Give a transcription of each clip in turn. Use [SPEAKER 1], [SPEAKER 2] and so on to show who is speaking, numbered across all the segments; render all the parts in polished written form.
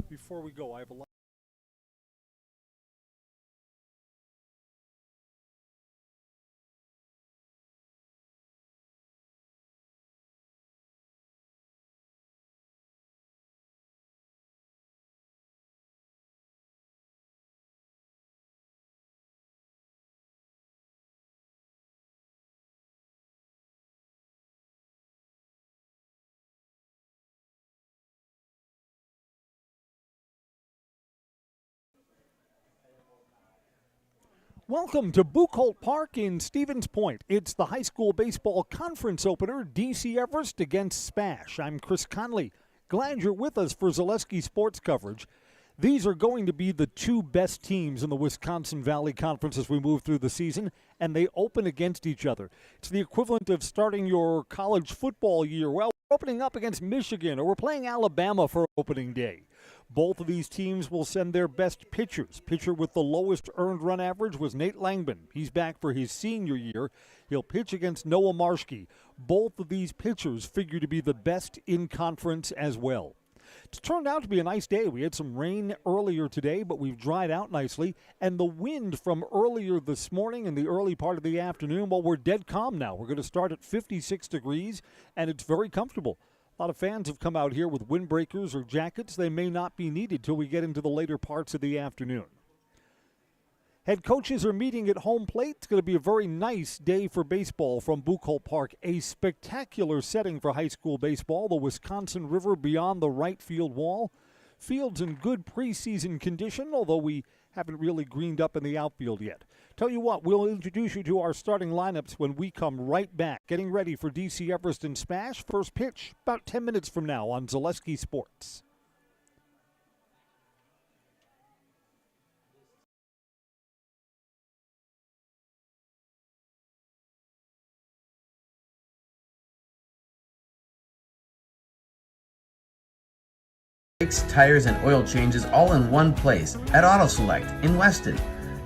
[SPEAKER 1] Before we go, I have a lot. Welcome to Buchholz Park in Stevens Point. It's the high school baseball conference opener, DC Everest against SPASH. I'm Chris Conley. Glad you're with us for Zaleski Sports coverage. These are going to be the two best teams in the Wisconsin Valley Conference as we move through the season, and they open against each other. It's the equivalent of starting your college football year. Well, we're opening up against Michigan, or we're playing Alabama for opening day. Both of these teams will send their best pitchers. Pitcher with the lowest earned run average was Nate Langman. He's back for his senior year. He'll pitch against Noah Marshke. Both of these pitchers figure to be the best in conference as well. It's turned out to be a nice day. We had some rain earlier today, but we've dried out nicely. And the wind from earlier this morning and the early part of the afternoon, well, we're dead calm now. We're going to start at 56 degrees, and it's very comfortable. A lot of fans have come out here with windbreakers or jackets. They may not be needed till we get into the later parts of the afternoon. Head coaches are meeting at home plate. It's going to be a very nice day for baseball from Buchholz Park. A spectacular setting for high school baseball. The Wisconsin River beyond the right field wall. Field's in good preseason condition, although we haven't really greened up in the outfield yet. Tell you what, we'll introduce you to our starting lineups when we come right back. Getting ready for DC Everest and SPASH. First pitch about 10 minutes from now on Zaleski Sports.
[SPEAKER 2] Brakes, tires, and oil changes all in one place at Auto Select in Weston.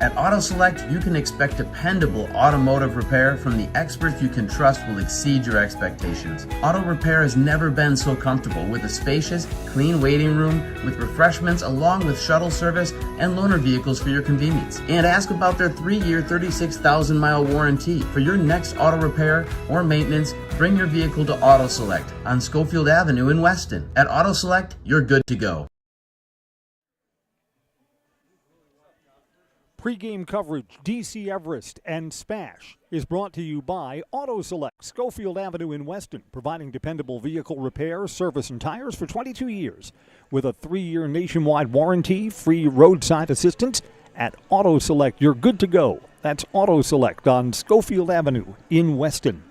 [SPEAKER 2] At Auto Select, you can expect dependable automotive repair from the experts you can trust will exceed your expectations. Auto repair has never been so comfortable with a spacious, clean waiting room with refreshments along with shuttle service and loaner vehicles for your convenience. And ask about their 3-year, 36,000-mile warranty. For your next auto repair or maintenance, bring your vehicle to Auto Select on Schofield Avenue in Weston. At Auto Select, you're good to go.
[SPEAKER 1] Pre-game coverage, DC Everest and SPASH is brought to you by Auto Select, Schofield Avenue in Weston, providing dependable vehicle repair, service, and tires for 22 years. With a 3-year nationwide warranty, free roadside assistance, at Auto Select, you're good to go. That's Auto Select on Schofield Avenue in Weston.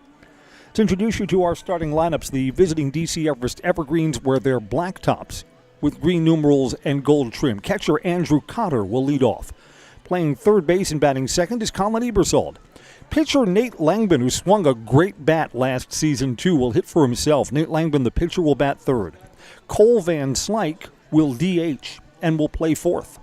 [SPEAKER 1] To introduce you to our starting lineups, the visiting DC Everest Evergreens wear their black tops with green numerals and gold trim. Catcher Andrew Cotter will lead off. Playing third base and batting second is Colin Ebersold. Pitcher Nate Langman, who swung a great bat last season too, will hit for himself. Nate Langman, the pitcher, will bat third. Cole Van Slyke will DH and will play fourth.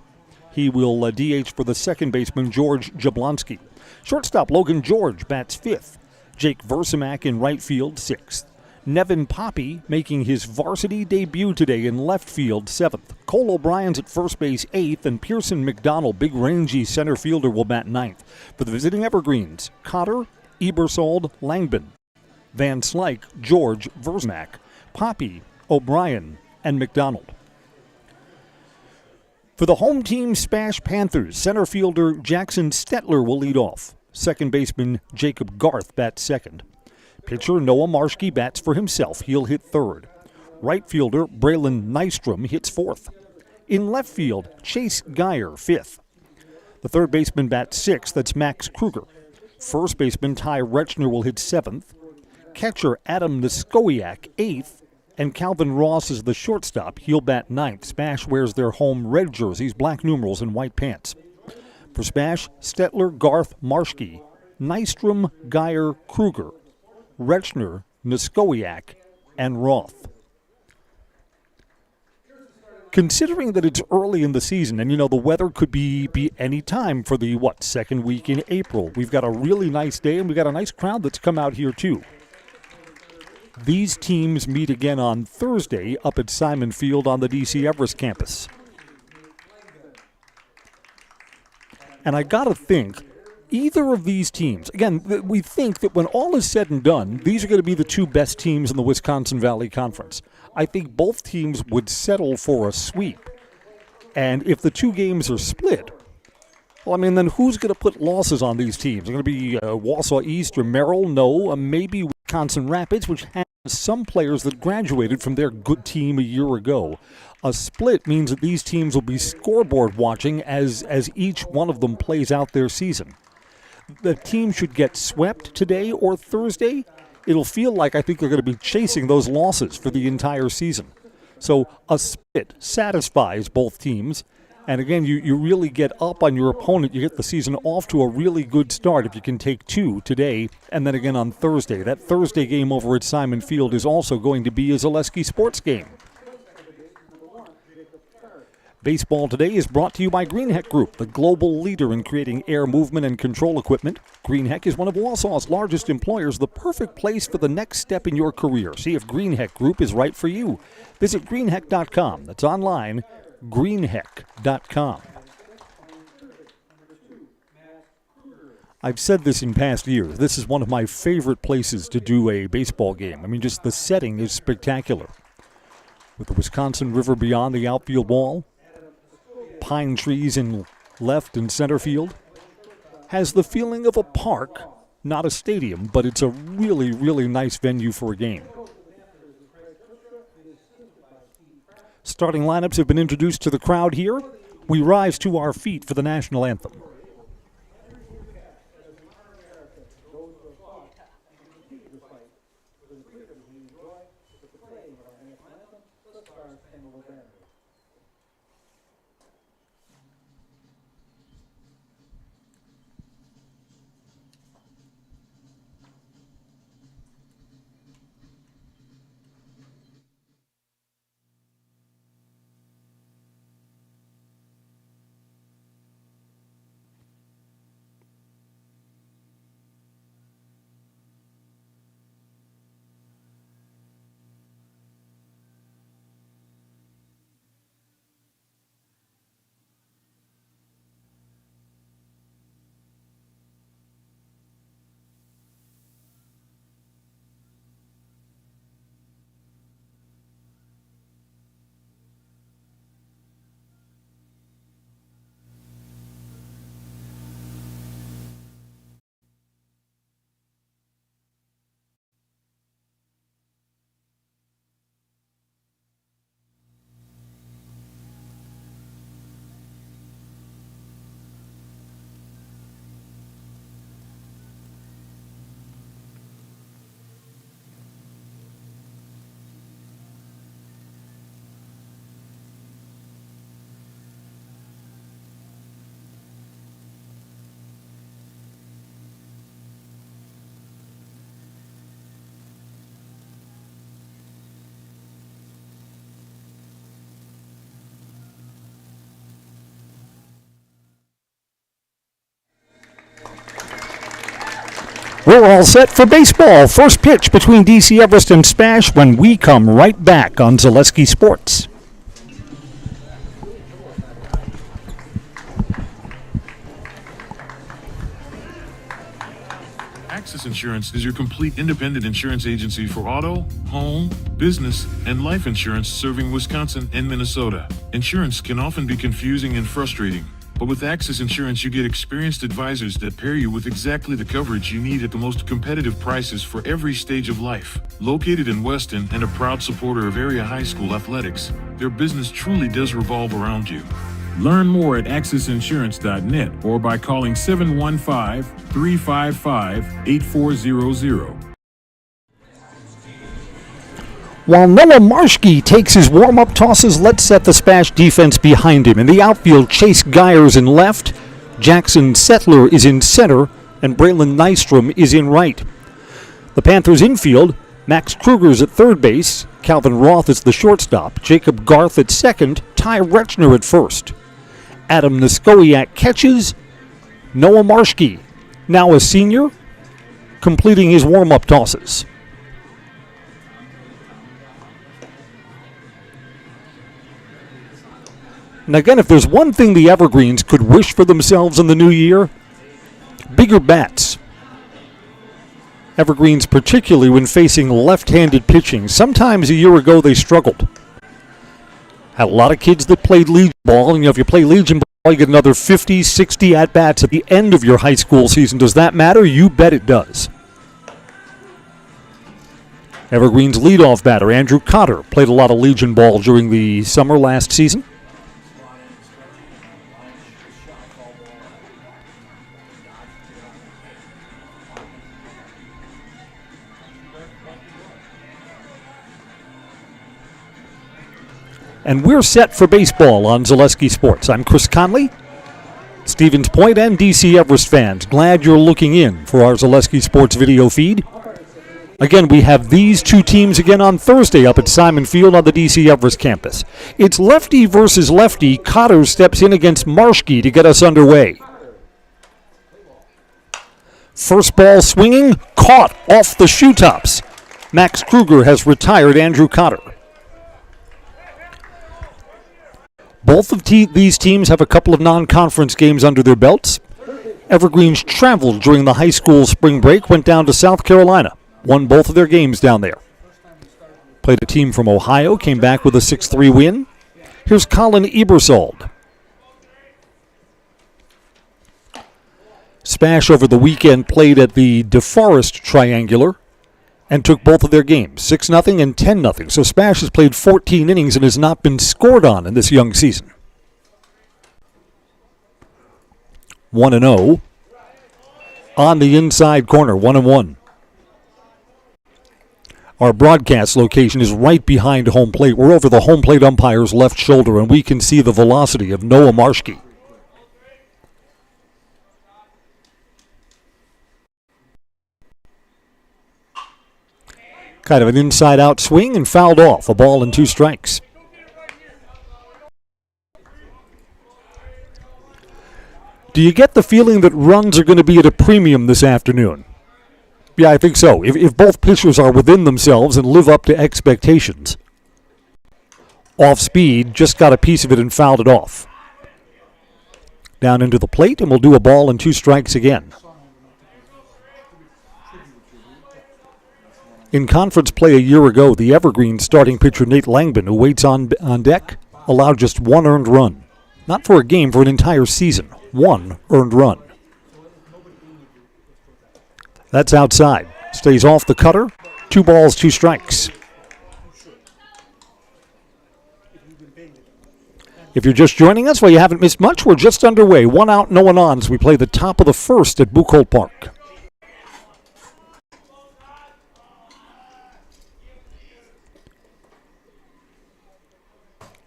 [SPEAKER 1] He will DH for the second baseman, George Jablonski. Shortstop Logan George bats fifth. Jake Versamak in right field, sixth. Nevin Poppy making his varsity debut today in left field, 7th. Cole O'Brien's at first base, 8th, and Pearson McDonald, big rangy center fielder, will bat 9th. For the visiting Evergreens, Cotter, Ebersold, Langman, Van Slyke, George, Versamak, Poppy, O'Brien, and McDonald. For the home team, SPASH Panthers, center fielder Jackson Stetler will lead off. Second baseman Jacob Garth bats second. Pitcher Noah Marshke bats for himself. He'll hit third. Right fielder Braylon Nystrom hits fourth. In left field, Chase Geyer, fifth. The third baseman bats sixth. That's Max Kruger. First baseman Ty Rechner will hit seventh. Catcher Adam Niskowiak, eighth. And Calvin Ross is the shortstop. He'll bat ninth. SPASH wears their home red jerseys, black numerals, and white pants. For SPASH, Stetler, Garth, Marshke, Nystrom, Geyer, Kruger, Rechner, Niskowiak, and Roth. Considering that it's early in the season, and the weather could be any time for the, second week in April, we've got a really nice day, and we've got a nice crowd that's come out here, too. These teams meet again on Thursday up at Simon Field on the DC Everest campus. And I got to think, either of these teams, again, we think that when all is said and done, these are going to be the two best teams in the Wisconsin Valley Conference. I think both teams would settle for a sweep. And if the two games are split, well, I mean, then who's going to put losses on these teams? Are going to be Wausau East or Merrill? No. Maybe Wisconsin Rapids, which has some players that graduated from their good team a year ago. A split means that these teams will be scoreboard watching as each one of them plays out their season. The team should get swept today or Thursday. It'll feel like I think they're going to be chasing those losses for the entire season. So a split satisfies both teams. And again, you really get up on your opponent. You get the season off to a really good start if you can take two today and then again on Thursday. That Thursday game over at Simon Field is also going to be a Zaleski sports game. Baseball Today is brought to you by Greenheck Group, the global leader in creating air movement and control equipment. Greenheck is one of Wausau's largest employers, the perfect place for the next step in your career. See if Greenheck Group is right for you. Visit greenheck.com. That's online, greenheck.com. I've said this in past years. This is one of my favorite places to do a baseball game. I mean, just the setting is spectacular. With the Wisconsin River beyond the outfield wall, pine trees in left and center field, has the feeling of a park, not a stadium, but it's a really, really nice venue for a game. Starting lineups have been introduced to the crowd here. We rise to our feet for the national anthem. We're all set for baseball. First pitch between DC Everest and SPASH when we come right back on Zaleski Sports.
[SPEAKER 3] Axis Insurance is your complete independent insurance agency for auto, home, business, and life insurance serving Wisconsin and Minnesota. Insurance can often be confusing and frustrating, but with Axis Insurance you get experienced advisors that pair you with exactly the coverage you need at the most competitive prices for every stage of life. Located in Weston and a proud supporter of area high school athletics, their business truly does revolve around you. Learn more at AxisInsurance.net or by calling 715-355-8400.
[SPEAKER 1] While Noah Marshke takes his warm-up tosses, let's set the SPASH defense behind him. In the outfield, Chase Geyers in left, Jackson Settler is in center, and Braylon Nystrom is in right. The Panthers infield, Max Kruger's at third base, Calvin Roth is the shortstop, Jacob Garth at second, Ty Rechner at first. Adam Niskowiak catches, Noah Marshke, now a senior, completing his warm-up tosses. And again, if there's one thing the Evergreens could wish for themselves in the new year, bigger bats. Evergreens, particularly when facing left-handed pitching. Sometimes a year ago they struggled. Had a lot of kids that played Legion ball, and if you play Legion ball, you get another 50, 60 at-bats at the end of your high school season. Does that matter? You bet it does. Evergreen's leadoff batter, Andrew Cotter, played a lot of Legion ball during the summer last season. And we're set for baseball on Zaleski Sports. I'm Chris Conley, Stevens Point and DC Everest fans. Glad you're looking in for our Zaleski Sports video feed. Again, we have these two teams again on Thursday up at Simon Field on the DC Everest campus. It's lefty versus lefty. Cotter steps in against Marshke to get us underway. First ball swinging, caught off the shoe tops. Max Kruger has retired Andrew Cotter. Both of these teams have a couple of non-conference games under their belts. Evergreens traveled during the high school spring break, went down to South Carolina, won both of their games down there. Played a team from Ohio, came back with a 6-3 win. Here's Colin Ebersold. SPASH over the weekend played at the DeForest Triangular and took both of their games, 6-0 and 10-0. So SPASH has played 14 innings and has not been scored on in this young season. 1-0 on the inside corner, 1-1. Our broadcast location is right behind home plate. We're over the home plate umpire's left shoulder, and we can see the velocity of Noah Marshke. Kind of an inside-out swing and fouled off. A ball and 2 strikes. Do you get the feeling that runs are going to be at a premium this afternoon? Yeah, I think so. If both pitchers are within themselves and live up to expectations. Off speed, just got a piece of it and fouled it off. Down into the plate, and we'll do a ball and 2 strikes again. In conference play a year ago, the Evergreen starting pitcher Nate Langban, who waits on deck, allowed just 1 earned run. Not for a game, for an entire season. 1 earned run. That's outside. Stays off the cutter. 2 balls, 2 strikes. If you're just joining us, well, you haven't missed much. We're just underway. 1 out, no one on as we play the top of the first at Buchholz Park.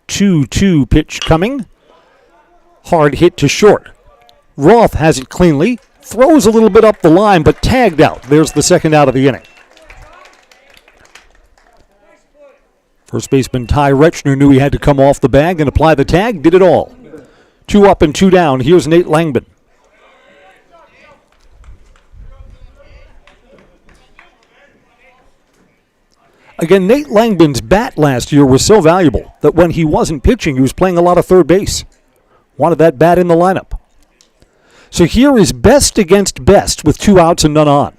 [SPEAKER 1] 2-2 pitch coming. Hard hit to short. Roth has it cleanly. Throws a little bit up the line, but tagged out. There's the second out of the inning. First baseman Ty Retchner knew he had to come off the bag and apply the tag. Did it all. 2 up and 2 down. Here's Nate Langban. Again, Nate Langban's bat last year was so valuable that when he wasn't pitching, he was playing a lot of third base. Wanted that bat in the lineup. So here is best against best with 2 outs and none on.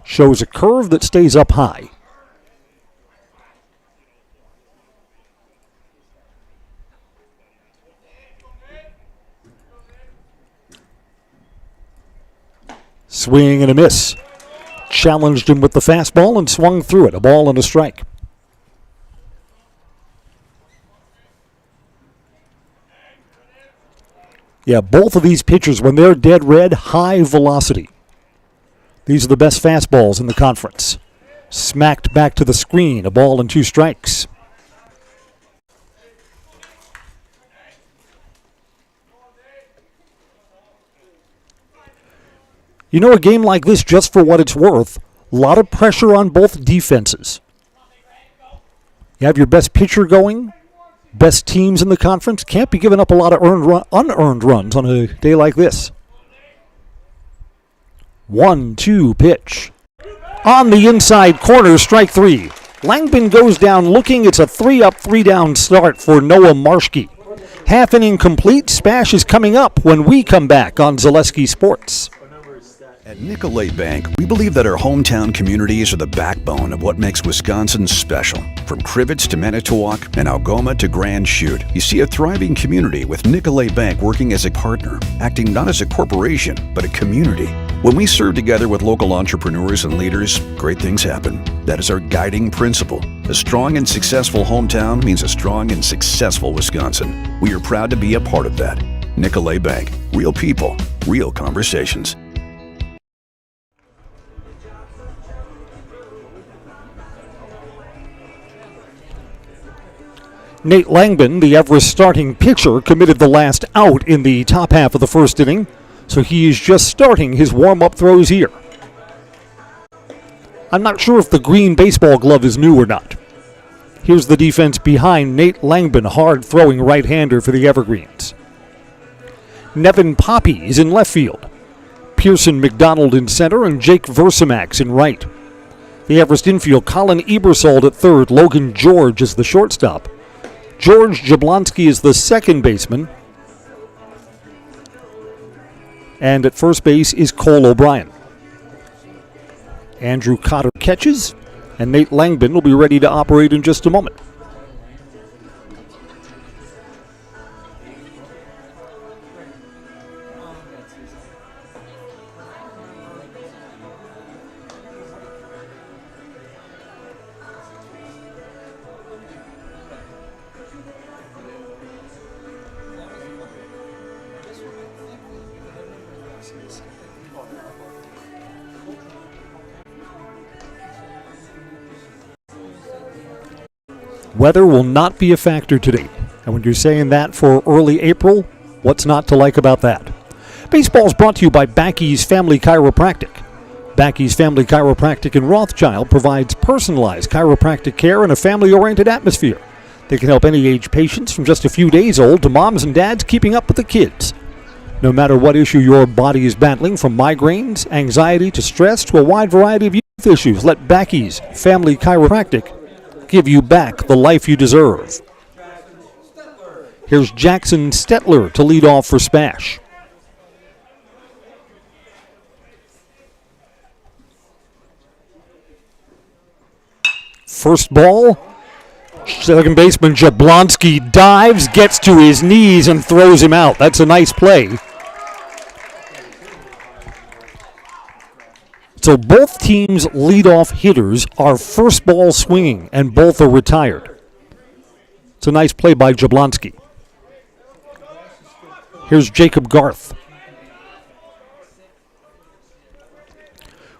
[SPEAKER 1] Shows a curve that stays up high. Swing and a miss. Challenged him with the fastball and swung through it. A ball and a strike. Yeah, both of these pitchers, when they're dead red, high velocity. These are the best fastballs in the conference. Smacked back to the screen. A ball and 2 strikes. You know, a game like this, just for what it's worth, a lot of pressure on both defenses. You have your best pitcher going, best teams in the conference. Can't be giving up a lot of unearned runs on a day like this. 1-2 pitch. On the inside corner, strike 3. Langban goes down looking. It's a 3-up, 3-down start for Noah Marshke. Half inning complete. SPASH is coming up when we come back on Zaleski Sports.
[SPEAKER 4] At Nicolay Bank, we believe that our hometown communities are the backbone of what makes Wisconsin special. From Crivets to Manitowoc and Algoma to Grand Chute, you see a thriving community with Nicolay Bank working as a partner, acting not as a corporation, but a community. When we serve together with local entrepreneurs and leaders, great things happen. That is our guiding principle. A strong and successful hometown means a strong and successful Wisconsin. We are proud to be a part of that. Nicolay Bank. Real people, real conversations.
[SPEAKER 1] Nate Langban, the Everest starting pitcher, committed the last out in the top half of the first inning, so he is just starting his warm-up throws here. I'm not sure if the green baseball glove is new or not. Here's the defense behind Nate Langban, hard-throwing right-hander for the Evergreens. Nevin Poppy is in left field. Pearson McDonald in center and Jake Versamax in right. The Everest infield, Colin Ebersold at third, Logan George is the shortstop. George Jablonski is the second baseman. And at first base is Cole O'Brien. Andrew Cotter catches, and Nate Langban will be ready to operate in just a moment. Weather will not be a factor today. And when you're saying that for early April, what's not to like about that? Baseball is brought to you by Backey's Family Chiropractic. Backey's Family Chiropractic in Rothschild provides personalized chiropractic care in a family-oriented atmosphere. They can help any age patients from just a few days old to moms and dads keeping up with the kids. No matter what issue your body is battling, from migraines, anxiety to stress to a wide variety of youth issues, let Backey's Family Chiropractic give you back the life you deserve. Here's Jackson Stetler to lead off for SPASH. First ball, second baseman Jablonski dives, gets to his knees, and throws him out. That's a nice play. So both teams' leadoff hitters are first ball swinging, and both are retired. It's a nice play by Jablonski. Here's Jacob Garth.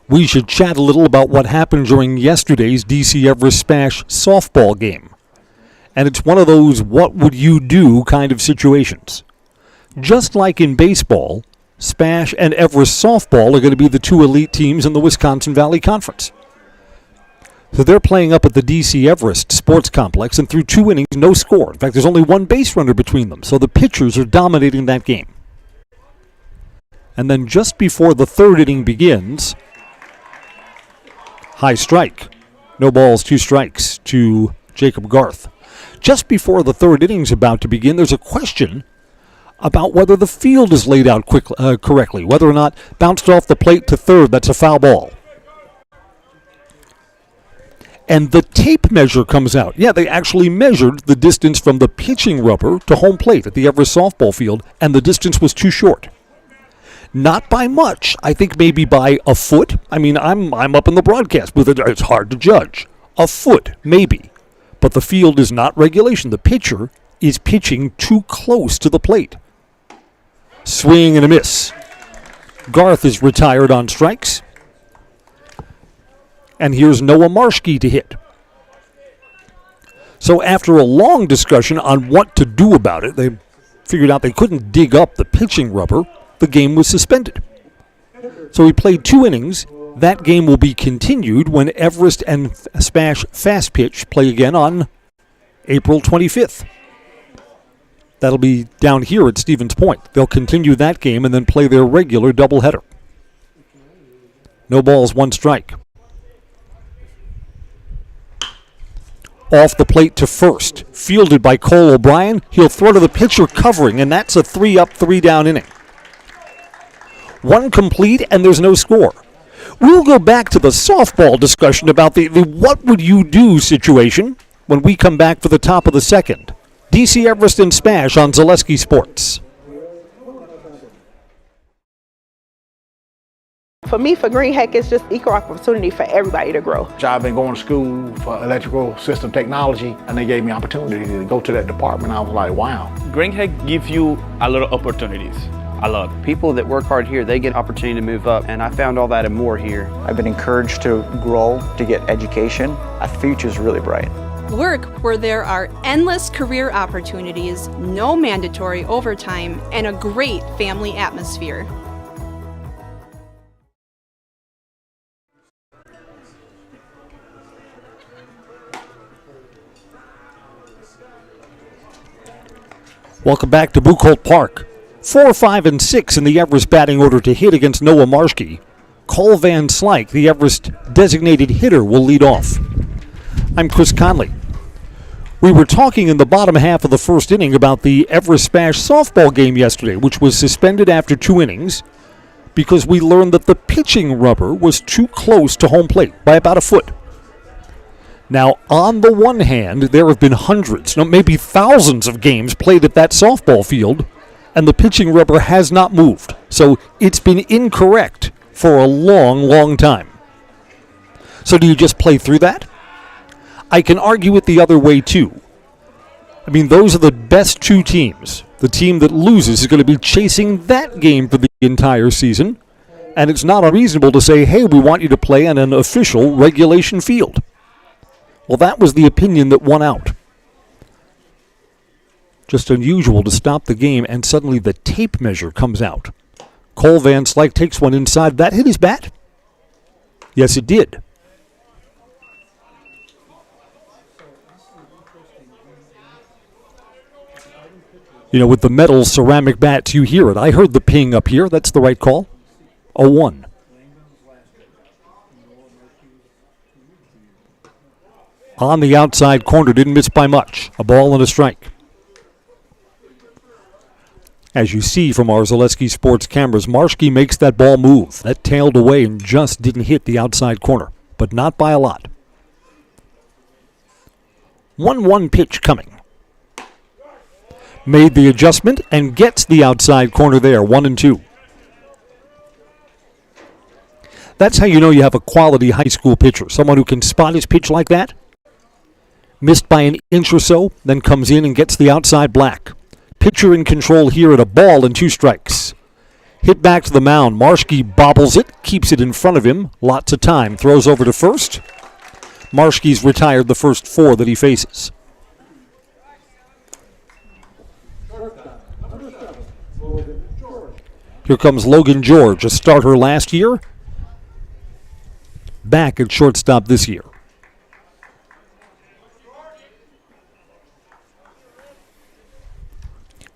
[SPEAKER 1] We should chat a little about what happened during yesterday's DC Everest SPASH softball game. And it's one of those what would you do kind of situations. Just like in baseball, SPASH and Everest softball are going to be the two elite teams in the Wisconsin Valley Conference. So they're playing up at the DC Everest Sports Complex, and through 2 innings, no score. In fact, there's only one base runner between them, so the pitchers are dominating that game. And then just before the third inning begins, high strike. No balls, 2 strikes to Jacob Garth. Just before the third inning's about to begin, there's a question about whether the field is laid out correctly, whether or not bounced off the plate to third, that's a foul ball. And the tape measure comes out. Yeah, they actually measured the distance from the pitching rubber to home plate at the Everest softball field, and the distance was too short. Not by much. I think maybe by a foot. I mean, I'm up in the broadcast booth. It's hard to judge. A foot, maybe. But the field is not regulation. The pitcher is pitching too close to the plate. Swing and a miss. Garth is retired on strikes. And here's Noah Marshke to hit. So after a long discussion on what to do about it, they figured out they couldn't dig up the pitching rubber. The game was suspended. So he played 2 innings. That game will be continued when Everest and SPASH Fast Pitch play again on April 25th. That'll be down here at Stevens Point. They'll continue that game and then play their regular doubleheader. No balls, 1 strike. Off the plate to first. Fielded by Cole O'Brien. He'll throw to the pitcher covering, and that's a 3-up, 3-down inning. One complete, and there's no score. We'll go back to the softball discussion about the what would you do situation when we come back for the top of the second. DC Everest and SPASH on Zaleski Sports.
[SPEAKER 5] For me, for Green Heck, it's just equal opportunity for everybody to grow.
[SPEAKER 6] I've been going to school for electrical system technology, and they gave me opportunity to go to that department. I was like, wow.
[SPEAKER 7] Green Heck gives you a lot of opportunities. A lot.
[SPEAKER 8] People that work hard here, they get opportunity to move up, and I found all that and more here. I've been encouraged to grow, to get education. The future's really bright.
[SPEAKER 9] Work where there are endless career opportunities, no mandatory overtime, and a great family atmosphere.
[SPEAKER 1] Welcome back to Buchholz Park. 4, 5, and 6 in the Everest batting order to hit against Noah Marshke. Cole Van Slyke, the Everest designated hitter, will lead off. I'm Chris Conley. We were talking in the bottom half of the first inning about the Everest SPASH softball game yesterday, which was suspended after 2 innings because we learned that the pitching rubber was too close to home plate by about a foot. Now, on the one hand, there have been hundreds, no, maybe thousands of games played at that softball field, and the pitching rubber has not moved. So it's been incorrect for a long, long time. So do you just play through that? I can argue it the other way, too. I mean, those are the best 2 teams. The team that loses is going to be chasing that game for the entire season, and it's not unreasonable to say, hey, we want you to play on an official regulation field. Well, that was the opinion that won out. Just unusual to stop the game, and suddenly the tape measure comes out. Cole Van Slyke takes one inside. That hit his bat? Yes, it did. You know, with the metal ceramic bats, you hear it. I heard the ping up here. That's the right call. 0-1. On the outside corner, didn't miss by much. A ball and a strike. As you see from our Zaleski Sports cameras, Marshke makes that ball move. That tailed away and just didn't hit the outside corner, but not by a lot. 1-1 pitch coming. Made the adjustment and gets the outside corner there, 1-2. That's how you know you have a quality high school pitcher, someone who can spot his pitch like that. Missed by an inch or so, then comes in and gets the outside black. Pitcher in control here at a ball and 2 strikes. Hit back to the mound. Marshke bobbles it, keeps it in front of him. Lots of time. Throws over to first. Marshke's retired the first 4 that he faces. Here comes Logan George, a starter last year. Back at shortstop this year.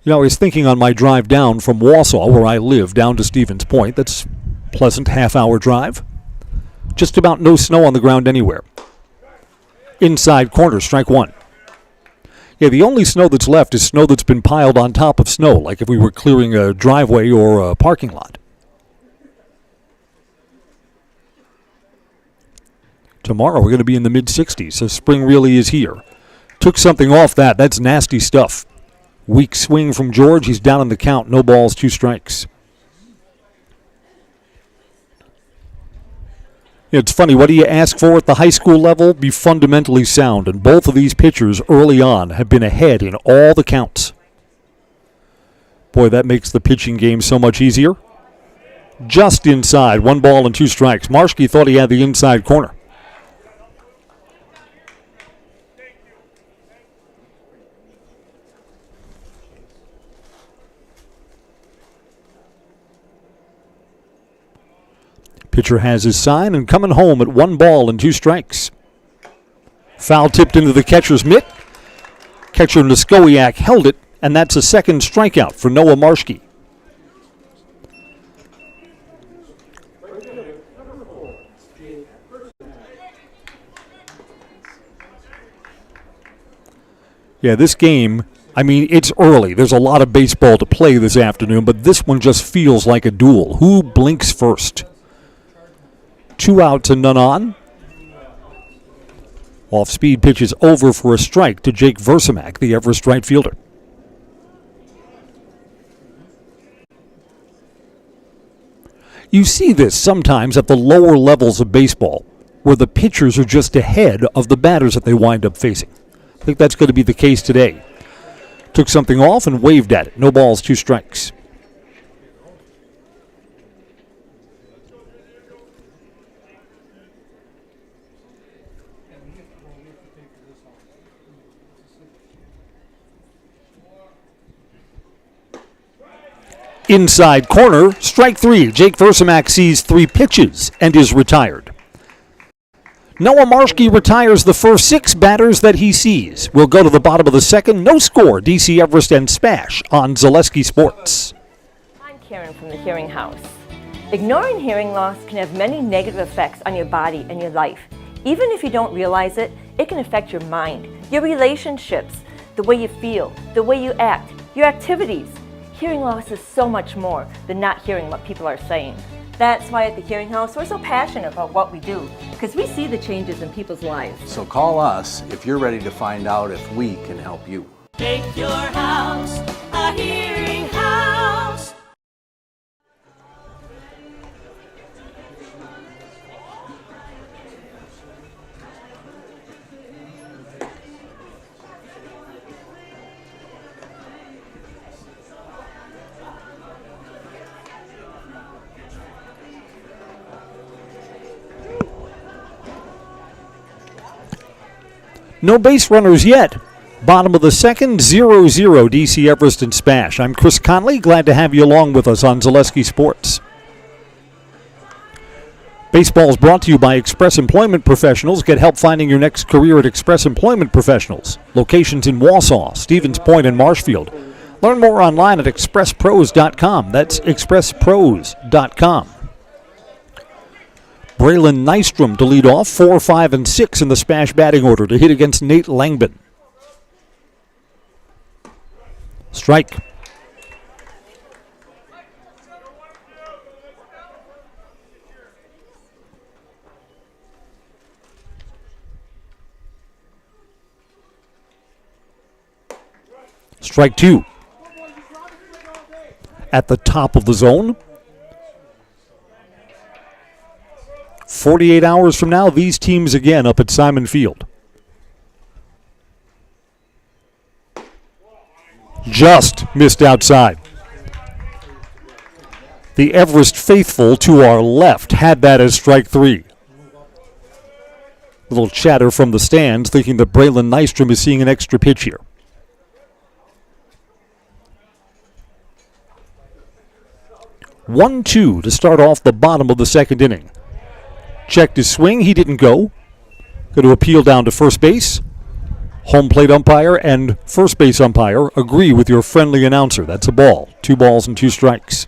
[SPEAKER 1] You know, I was thinking on my drive down from Wausau, where I live, down to Stevens Point. That's a pleasant half-hour drive. Just about no snow on the ground anywhere. Inside corner, strike 1. Yeah, the only snow that's left is snow that's been piled on top of snow, like if we were clearing a driveway or a parking lot. Tomorrow we're going to be in the mid-60s, so spring really is here. Took something off that. That's nasty stuff. Weak swing from George. He's down on the count. No balls, 2 strikes. It's funny. What do you ask for at the high school level? Be fundamentally sound. And both of these pitchers early on have been ahead in all the counts. Boy, that makes the pitching game so much easier. Just inside. 1 ball and 2 strikes. Marshke thought he had the inside corner. Pitcher has his sign and coming home at 1 ball and 2 strikes. Foul tipped into the catcher's mitt. Catcher Niskowiak held it, and that's a second strikeout for Noah Marshke. Yeah, this game, I mean, it's early. There's a lot of baseball to play this afternoon, but this one just feels like a duel. Who blinks first? 2 outs and none on. Off-speed pitch is over for a strike to Jake Versamak, the Everest right fielder. You see this sometimes at the lower levels of baseball, where the pitchers are just ahead of the batters that they wind up facing. I think that's going to be the case today. Took something off and waved at it. No balls, 2 strikes. Inside corner, strike 3. Jake Versamak sees 3 pitches and is retired. Noah Marshke retires the first 6 batters that he sees. We'll go to the bottom of the second. No score. DC Everest and SPASH on Zaleski Sports.
[SPEAKER 10] I'm Karen from the Hearing House. Ignoring hearing loss can have many negative effects on your body and your life. Even if you don't realize it, it can affect your mind, your relationships, the way you feel, the way you act, your activities. Hearing loss is so much more than not hearing what people are saying. That's why at the Hearing House we're so passionate about what we do, because we see the changes in people's lives.
[SPEAKER 11] So call us if you're ready to find out if we can help you.
[SPEAKER 12] Make your house a hearing house.
[SPEAKER 1] No base runners yet. Bottom of the second, 0-0 DC Everest and SPASH. I'm Chris Conley. Glad to have you along with us on Zaleski Sports. Baseball is brought to you by Express Employment Professionals. Get help finding your next career at Express Employment Professionals. Locations in Wausau, Stevens Point, and Marshfield. Learn more online at expresspros.com. That's expresspros.com. Braylon Nystrom to lead off, 4, 5, and 6 in the SPASH batting order to hit against Nate Langbin. Strike. Strike 2. At the top of the zone. 48 hours from now, these teams again up at Simon Field. Just missed outside. The Everest faithful to our left had that as strike 3. Little chatter from the stands thinking that Braylon Nystrom is seeing an extra pitch here. One-two to start off the bottom of the second inning. Checked his swing. He didn't go. Going to appeal down to first base. Home plate umpire and first base umpire agree with your friendly announcer. That's a ball. 2 balls and 2 strikes.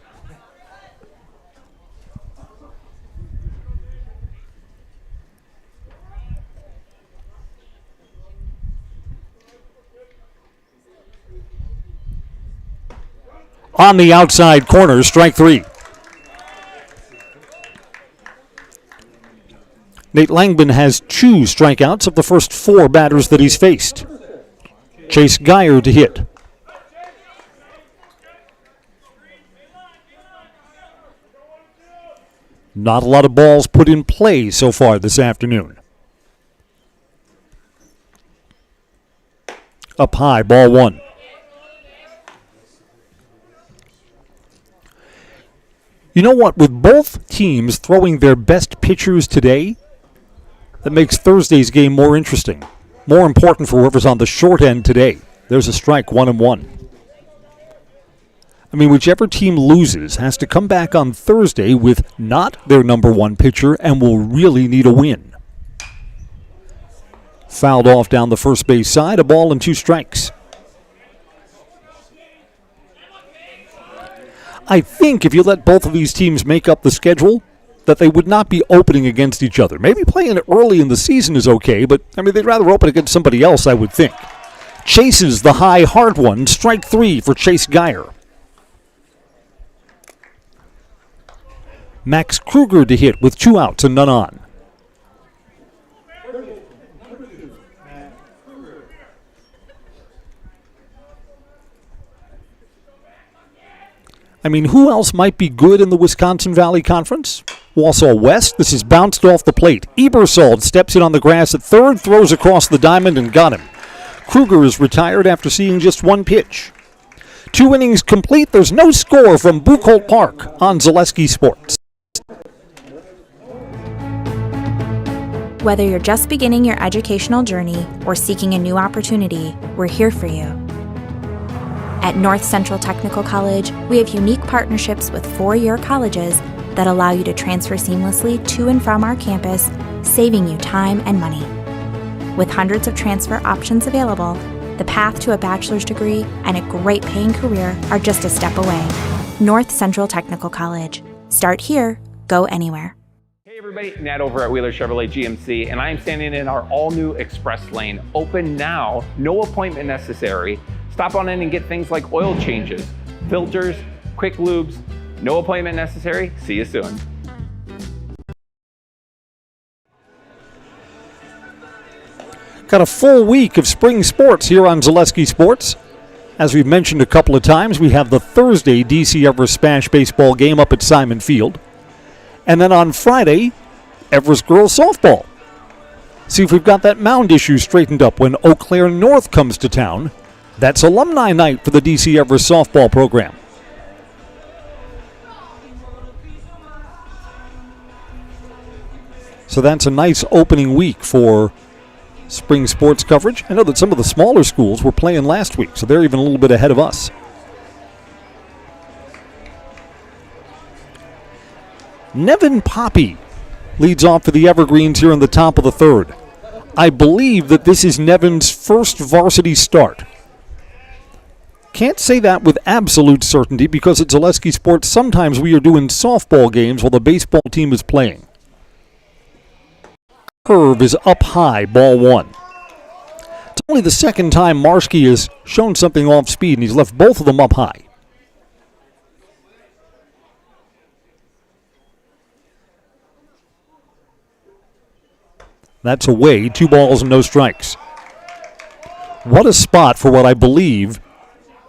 [SPEAKER 1] On the outside corner, strike 3. Nate Langbin has 2 strikeouts of the first 4 batters that he's faced. Chase Geyer to hit. Not a lot of balls put in play so far this afternoon. Up high, ball 1. You know what? With both teams throwing their best pitchers today, that makes Thursday's game more interesting. More important for whoever's on the short end today. There's a strike, 1-1. I mean, whichever team loses has to come back on Thursday with not their number 1 pitcher and will really need a win. Fouled off down the first base side, a ball and 2 strikes. I think if you let both of these teams make up the schedule, that they would not be opening against each other. Maybe playing it early in the season is okay, but I mean, they'd rather open against somebody else, I would think. Chases the high, hard one. Strike 3 for Chase Geyer. Max Kruger to hit with 2 outs and none on. I mean, who else might be good in the Wisconsin Valley Conference? Wausau West, this is bounced off the plate. Ebersold steps in on the grass at third, throws across the diamond and got him. Kruger is retired after seeing just 1 pitch. 2 innings complete. There's no score from Buchholz Park on Zaleski Sports.
[SPEAKER 13] Whether you're just beginning your educational journey or seeking a new opportunity, we're here for you. At North Central Technical College, we have unique partnerships with 4-year colleges that allow you to transfer seamlessly to and from our campus, saving you time and money. With hundreds of transfer options available, the path to a bachelor's degree and a great paying career are just a step away. North Central Technical College. Start here, go anywhere.
[SPEAKER 14] Hey everybody, Nat over at Wheeler Chevrolet GMC, and I am standing in our all-new Express Lane. Open now, no appointment necessary. Stop on in and get things like oil changes, filters, quick lubes. No appointment necessary. See you soon.
[SPEAKER 1] Got a full week of spring sports here on Zaleski Sports. As we've mentioned a couple of times, we have the Thursday DC Everest SPASH baseball game up at Simon Field. And then on Friday, Everest girls softball. See if we've got that mound issue straightened up when Eau Claire North comes to town. That's alumni night for the DC Everest softball program. So that's a nice opening week for spring sports coverage. I know that some of the smaller schools were playing last week, so they're even a little bit ahead of us. Nevin Poppy leads off for the Evergreens here in the top of the third. I believe that this is Nevin's first varsity start. Can't say that with absolute certainty because at Zaleski Sports sometimes we are doing softball games while the baseball team is playing. Curve is up high, ball 1. It's only the second time Marski has shown something off speed, and he's left both of them up high. That's away, 2 balls and no strikes. What a spot for what I believe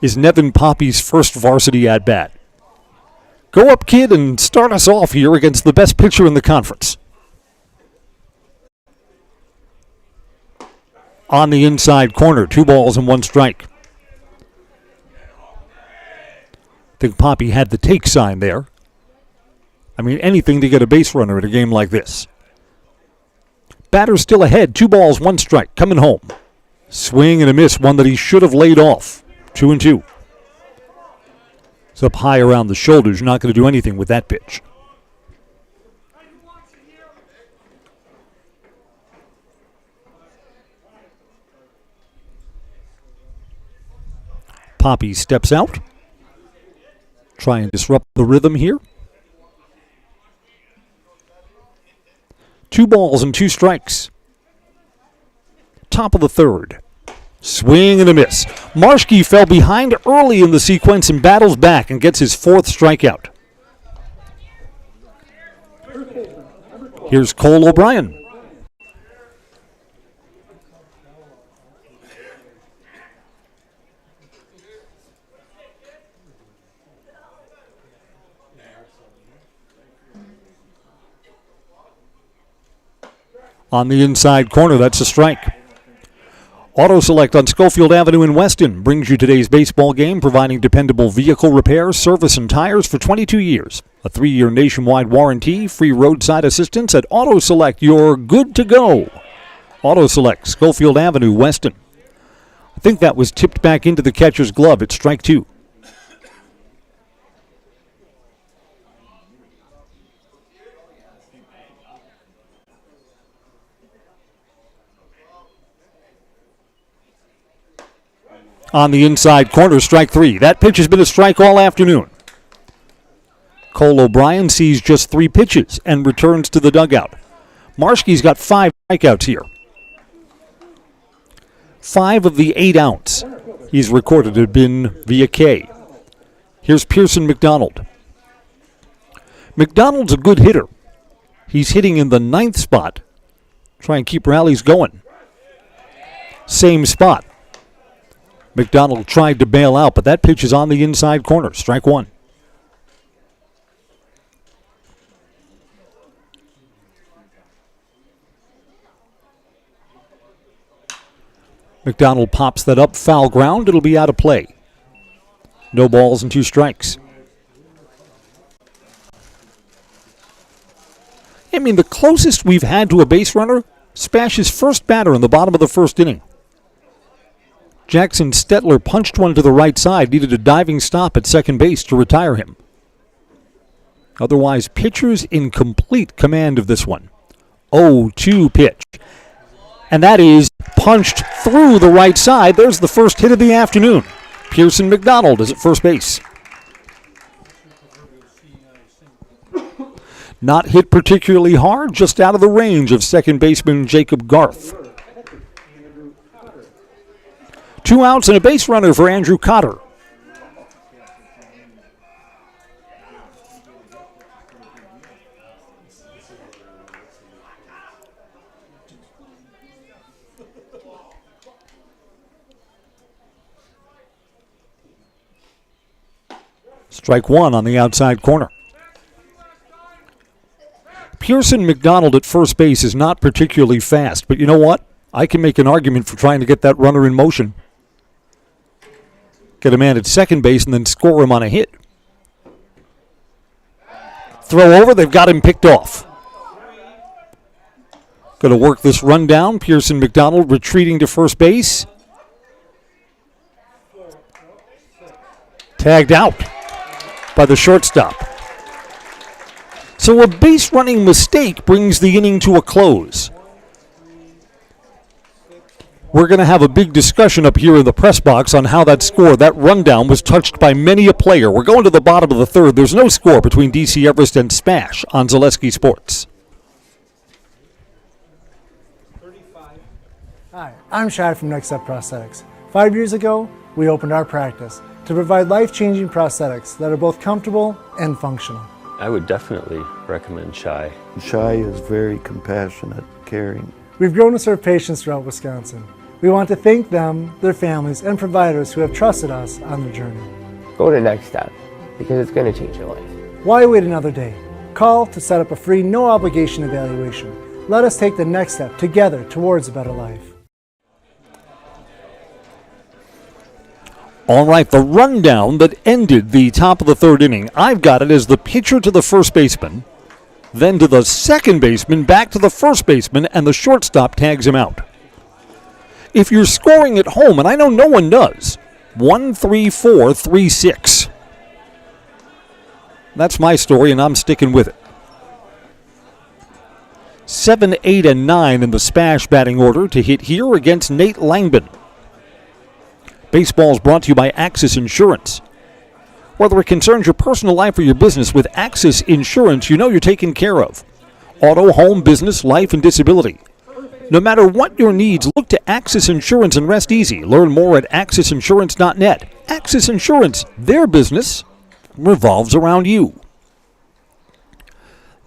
[SPEAKER 1] is Nevin Poppy's first varsity at-bat. Go up, kid, and start us off here against the best pitcher in the conference. On the inside corner, 2 balls and 1 strike. I think Poppy had the take sign there. I mean, anything to get a base runner at a game like this. Batter's still ahead, 2 balls, 1 strike, coming home. Swing and a miss, one that he should have laid off. 2-2. It's up high around the shoulders. You're not going to do anything with that pitch. Poppy steps out. Try and disrupt the rhythm here. 2 balls and 2 strikes. Top of the third. Swing and a miss. Marski fell behind early in the sequence and battles back and gets his 4th strikeout. Here's Cole O'Brien. On the inside corner, that's a strike. Auto Select on Schofield Avenue in Weston brings you today's baseball game, providing dependable vehicle repair, service, and tires for 22 years. A 3-year nationwide warranty, free roadside assistance at Auto Select. You're good to go. Auto Select, Schofield Avenue, Weston. I think that was tipped back into the catcher's glove. It's strike 2. On the inside corner, strike 3. That pitch has been a strike all afternoon. Cole O'Brien sees just 3 pitches and returns to the dugout. Marski's got 5 strikeouts here. 5 of the 8 outs he's recorded have been via K. Here's Pearson McDonald. McDonald's a good hitter. He's hitting in the 9th spot. Try and keep rallies going. Same spot. McDonald tried to bail out, but that pitch is on the inside corner. Strike 1. McDonald pops that up, foul ground. It'll be out of play. No balls and 2 strikes. I mean, the closest we've had to a base runner, Spash's first batter in the bottom of the 1st inning. Jackson Stetler punched one to the right side, needed a diving stop at second base to retire him. Otherwise, pitchers in complete command of this one. 0-2 pitch. And that is punched through the right side. There's the first hit of the afternoon. Pearson McDonald is at first base. Not hit particularly hard, just out of the range of second baseman Jacob Garth. 2 outs and a base runner for Andrew Cotter. Strike 1 on the outside corner. Pearson McDonald at first base is not particularly fast, but you know what? I can make an argument for trying to get that runner in motion. Get a man at second base and then score him on a hit. Throw over, they've got him picked off. Going to work this run down. Pearson McDonald retreating to first base. Tagged out by the shortstop. So a base running mistake brings the inning to a close. We're going to have a big discussion up here in the press box on how that score, that rundown, was touched by many a player. We're going to the bottom of the 3rd. There's no score between DC Everest and SPASH on Zaleski Sports.
[SPEAKER 15] Hi, I'm Shad from Next Step Prosthetics. 5 years ago, we opened our practice to provide life-changing prosthetics that are both comfortable and functional.
[SPEAKER 16] I would definitely recommend Shai.
[SPEAKER 17] Shai is very compassionate, caring.
[SPEAKER 15] We've grown to serve patients throughout Wisconsin. We want to thank them, their families, and providers who have trusted us on the journey.
[SPEAKER 18] Go to Next Step, because it's going to change your life.
[SPEAKER 15] Why wait another day? Call to set up a free, no-obligation evaluation. Let us take the next step together towards a better life.
[SPEAKER 1] All right, the rundown that ended the top of the 3rd inning, I've got it as the pitcher to the first baseman, then to the second baseman, back to the first baseman, and the shortstop tags him out. If you're scoring at home, and I know no one does, 1-3-4-3-6. That's my story, and I'm sticking with it. 7, 8, and 9 in the SPASH batting order to hit here against Nate Langbin. Baseball is brought to you by Axis Insurance. Whether it concerns your personal life or your business, with Axis Insurance, you know you're taken care of. Auto, home, business, life, and disability. No matter what your needs, look to Axis Insurance and rest easy. Learn more at AxisInsurance.net. Axis Insurance, their business revolves around you.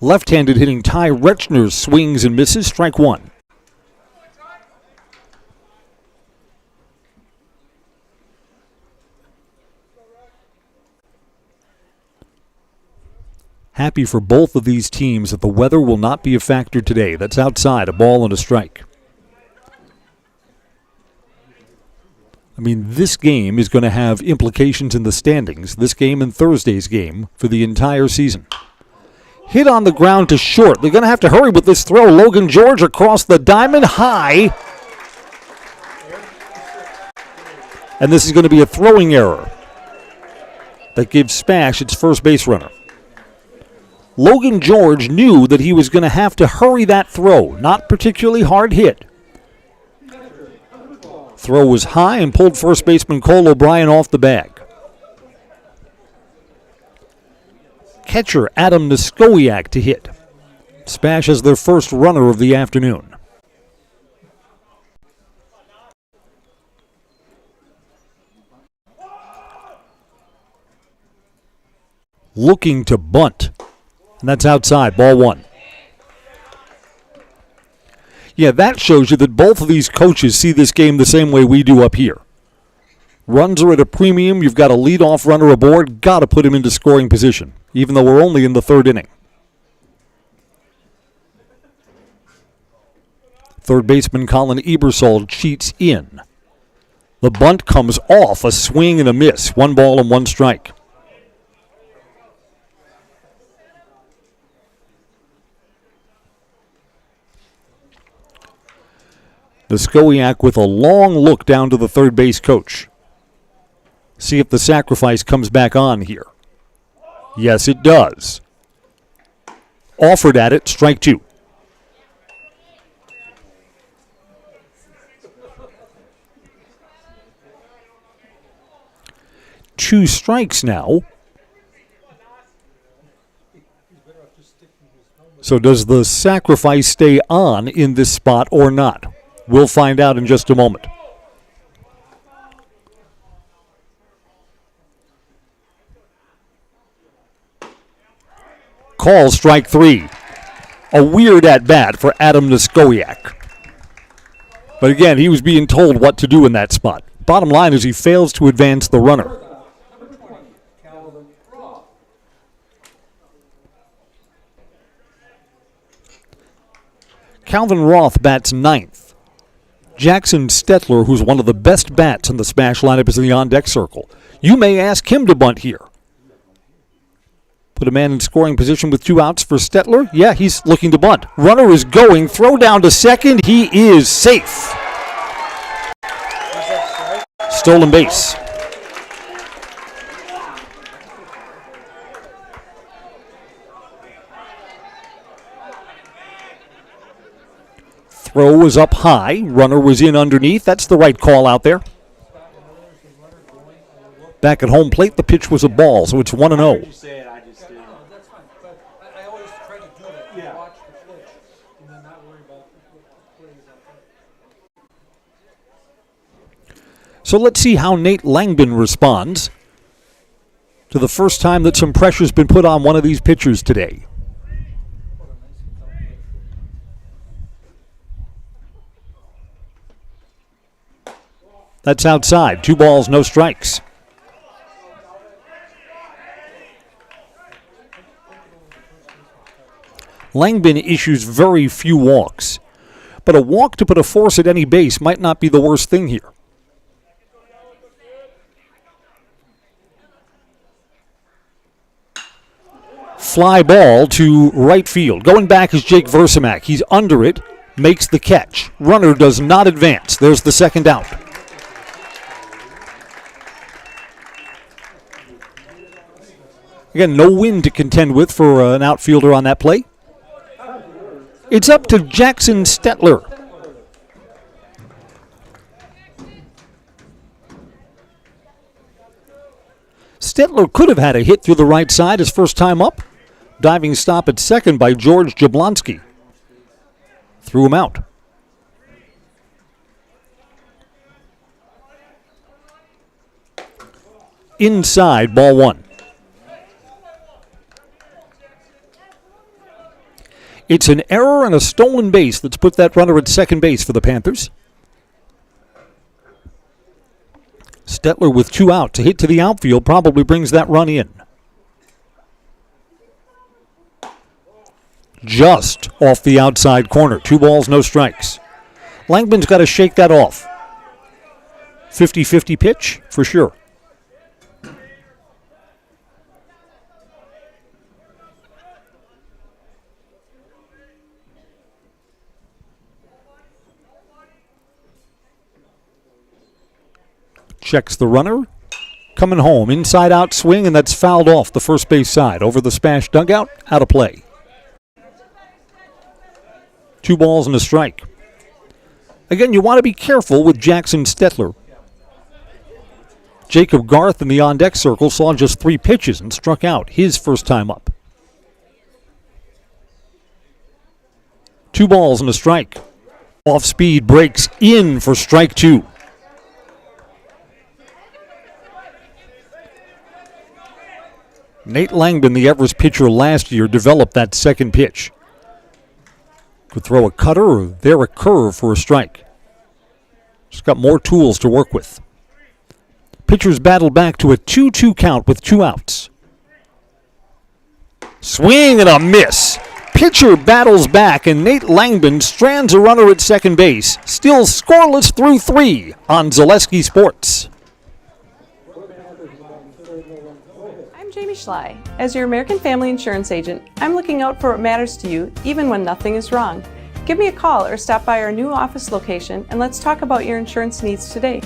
[SPEAKER 1] Left-handed hitting Ty Retchner swings and misses. Strike 1. Happy for both of these teams that the weather will not be a factor today. That's outside, a ball and a strike. I mean, this game is going to have implications in the standings, this game and Thursday's game, for the entire season. Hit on the ground to short. They're going to have to hurry with this throw. Logan George across the diamond, high. And this is going to be a throwing error that gives SPASH its first base runner. Logan George knew that he was going to have to hurry that throw. Not particularly hard hit. Throw was high and pulled first baseman Cole O'Brien off the bag. Catcher Adam Niskowiak to hit. SPASH has their first runner of the afternoon. looking to bunt. And that's outside, ball one. Yeah, that shows you that both of these coaches see this game the same way we do up here. Runs are at a premium. You've got a leadoff runner aboard. Got to put him into scoring position, even though we're only in the third inning. Third baseman Colin Ebersol cheats in. The bunt comes off, a swing and a miss. 1 ball and 1 strike. Niskowiak with a long look down to the third base coach. See if the sacrifice comes back on here. Yes, it does. Offered at it, strike 2. Two strikes now. So does the sacrifice stay on in this spot or not? We'll find out in just a moment. Call strike 3. A weird at-bat for Adam Niskowiak. But again, he was being told what to do in that spot. Bottom line is he fails to advance the runner. Calvin Roth bats 9th. Jackson Stetler, who's one of the best bats in the SPASH lineup, is in the on-deck circle. You may ask him to bunt here. Put a man in scoring position with 2 outs for Stetler. Yeah, he's looking to bunt. Runner is going. Throw down to second. He is safe. Stolen base. Throw was up high. Runner was in underneath. That's the right call out there. Back at home plate, the pitch was a ball, so it's 1-0. So let's see how Nate Langbin responds to the first time that some pressure's been put on one of these pitchers today. That's outside. 2 balls, no strikes. Langbin issues very few walks, but a walk to put a force at any base might not be the worst thing here. Fly ball to right field. Going back is Jake Versamak. He's under it, makes the catch. Runner does not advance. There's the second out. Again, no wind to contend with for an outfielder on that play. It's up to Jackson Stetler. Stetler could have had a hit through the right side his first time up. Diving stop at second by George Jablonski. Threw him out. Inside, ball 1. It's an error and a stolen base that's put that runner at second base for the Panthers. Stetler with 2 outs. A hit to the outfield probably brings that run in. Just off the outside corner. 2 balls, no strikes. Langbin's got to shake that off. 50-50 pitch for sure. Checks the runner. Coming home. Inside out swing, and that's fouled off the first base side. Over the SPASH dugout. Out of play. 2 balls and a strike. Again, you want to be careful with Jackson Stetler. Jacob Garth in the on-deck circle saw just 3 pitches and struck out his first time up. 2 balls and a strike. Off speed, breaks in for strike 2. Nate Langdon, the Everest pitcher last year, developed that second pitch. Could throw a cutter or there a curve for a strike. Just got more tools to work with. Pitchers battled back to a 2-2 count with 2 outs. Swing and a miss. Pitcher battles back, and Nate Langdon strands a runner at second base. Still scoreless through 3 on Zaleski Sports.
[SPEAKER 19] I'm Jamie Schley. As your American Family Insurance agent, I'm looking out for what matters to you, even when nothing is wrong. Give me a call or stop by our new office location, and let's talk about your insurance needs today.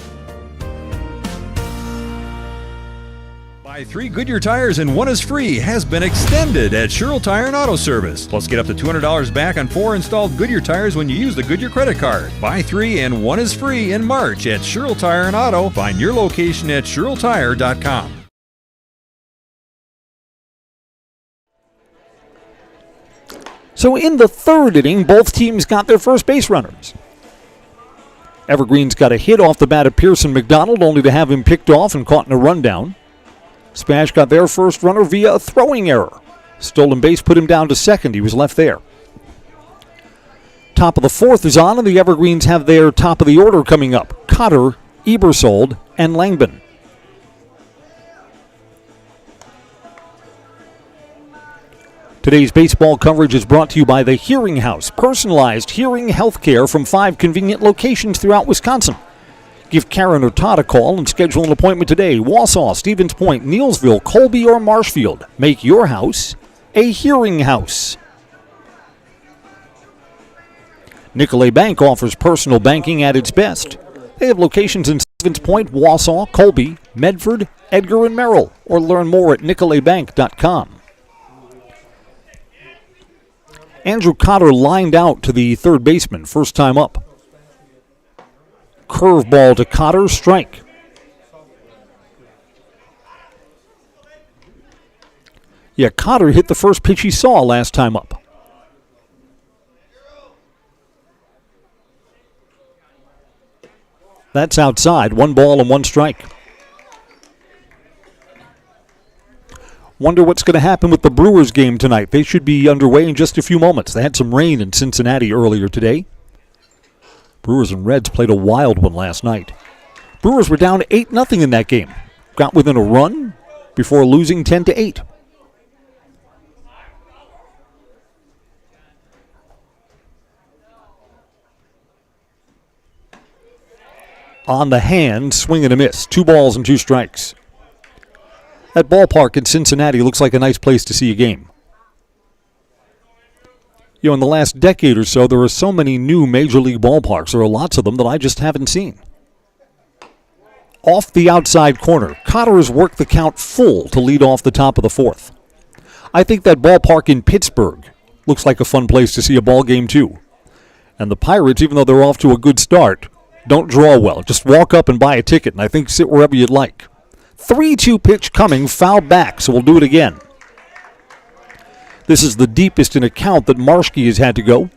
[SPEAKER 20] Buy 3 Goodyear tires and 1 is free has been extended at Sherrill Tire and Auto Service. Plus, get up to $200 back on 4 installed Goodyear tires when you use the Goodyear credit card. Buy 3 and 1 is free in March at Sherrill Tire and Auto. Find your location at SherrillTire.com.
[SPEAKER 1] So in the third inning, both teams got their first base runners. Evergreen's got a hit off the bat of Pearson McDonald, only to have him picked off and caught in a rundown. SPASH got their first runner via a throwing error. Stolen base put him down to second. He was left there. Top of the fourth is on, and the Evergreens have their top of the order coming up. Cotter, Ebersold, and Langben. Today's baseball coverage is brought to you by the Hearing House, personalized hearing health care from 5 convenient locations throughout Wisconsin. Give Karen or Todd a call and schedule an appointment today. Wausau, Stevens Point, Neelsville, Colby, or Marshfield. Make your house a hearing house. Nicolay Bank offers personal banking at its best. They have locations in Stevens Point, Wausau, Colby, Medford, Edgar, and Merrill. Or learn more at nicolaybank.com. Andrew Cotter lined out to the third baseman, first time up. Curveball to Cotter, strike. Yeah, Cotter hit the first pitch he saw last time up. That's outside, 1 ball and 1 strike. Wonder what's going to happen with the Brewers game tonight. They should be underway in just a few moments. They had some rain in Cincinnati earlier today. Brewers and Reds played a wild one last night. Brewers were down 8-0 in that game. Got within a run before losing 10-8. On the hand, swing and a miss. 2 balls and 2 strikes. That ballpark in Cincinnati looks like a nice place to see a game. You know, in the last decade or so, there are so many new Major League ballparks. There are lots of them that I just haven't seen. Off the outside corner, Cotter has worked the count full to lead off the top of the fourth. I think that ballpark in Pittsburgh looks like a fun place to see a ball game too. And the Pirates, even though they're off to a good start, don't draw well. Just walk up and buy a ticket, and I think sit wherever you'd like. 3-2 pitch coming, foul back, so we'll do it again. This is the deepest in a count that Marshke has had to go.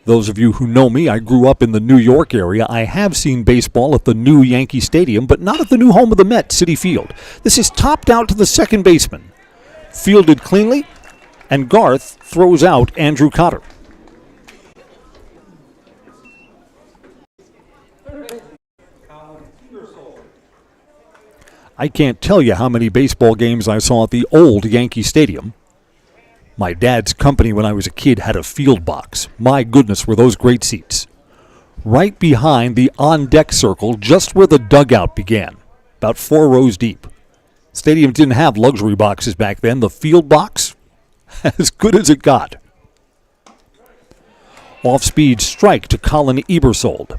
[SPEAKER 1] Those of you who know me, I grew up in the New York area. I have seen baseball at the new Yankee Stadium, but not at the new home of the Mets, Citi Field. This is topped out to the second baseman. Fielded cleanly, and Garth throws out Andrew Cotter. I can't tell you how many baseball games I saw at the old Yankee Stadium. My dad's company when I was a kid had a field box. My goodness, were those great seats. Right behind the on-deck circle, just where the dugout began, about 4 rows deep. Stadiums didn't have luxury boxes back then. The field box, as good as it got. Off-speed strike to Colin Ebersold.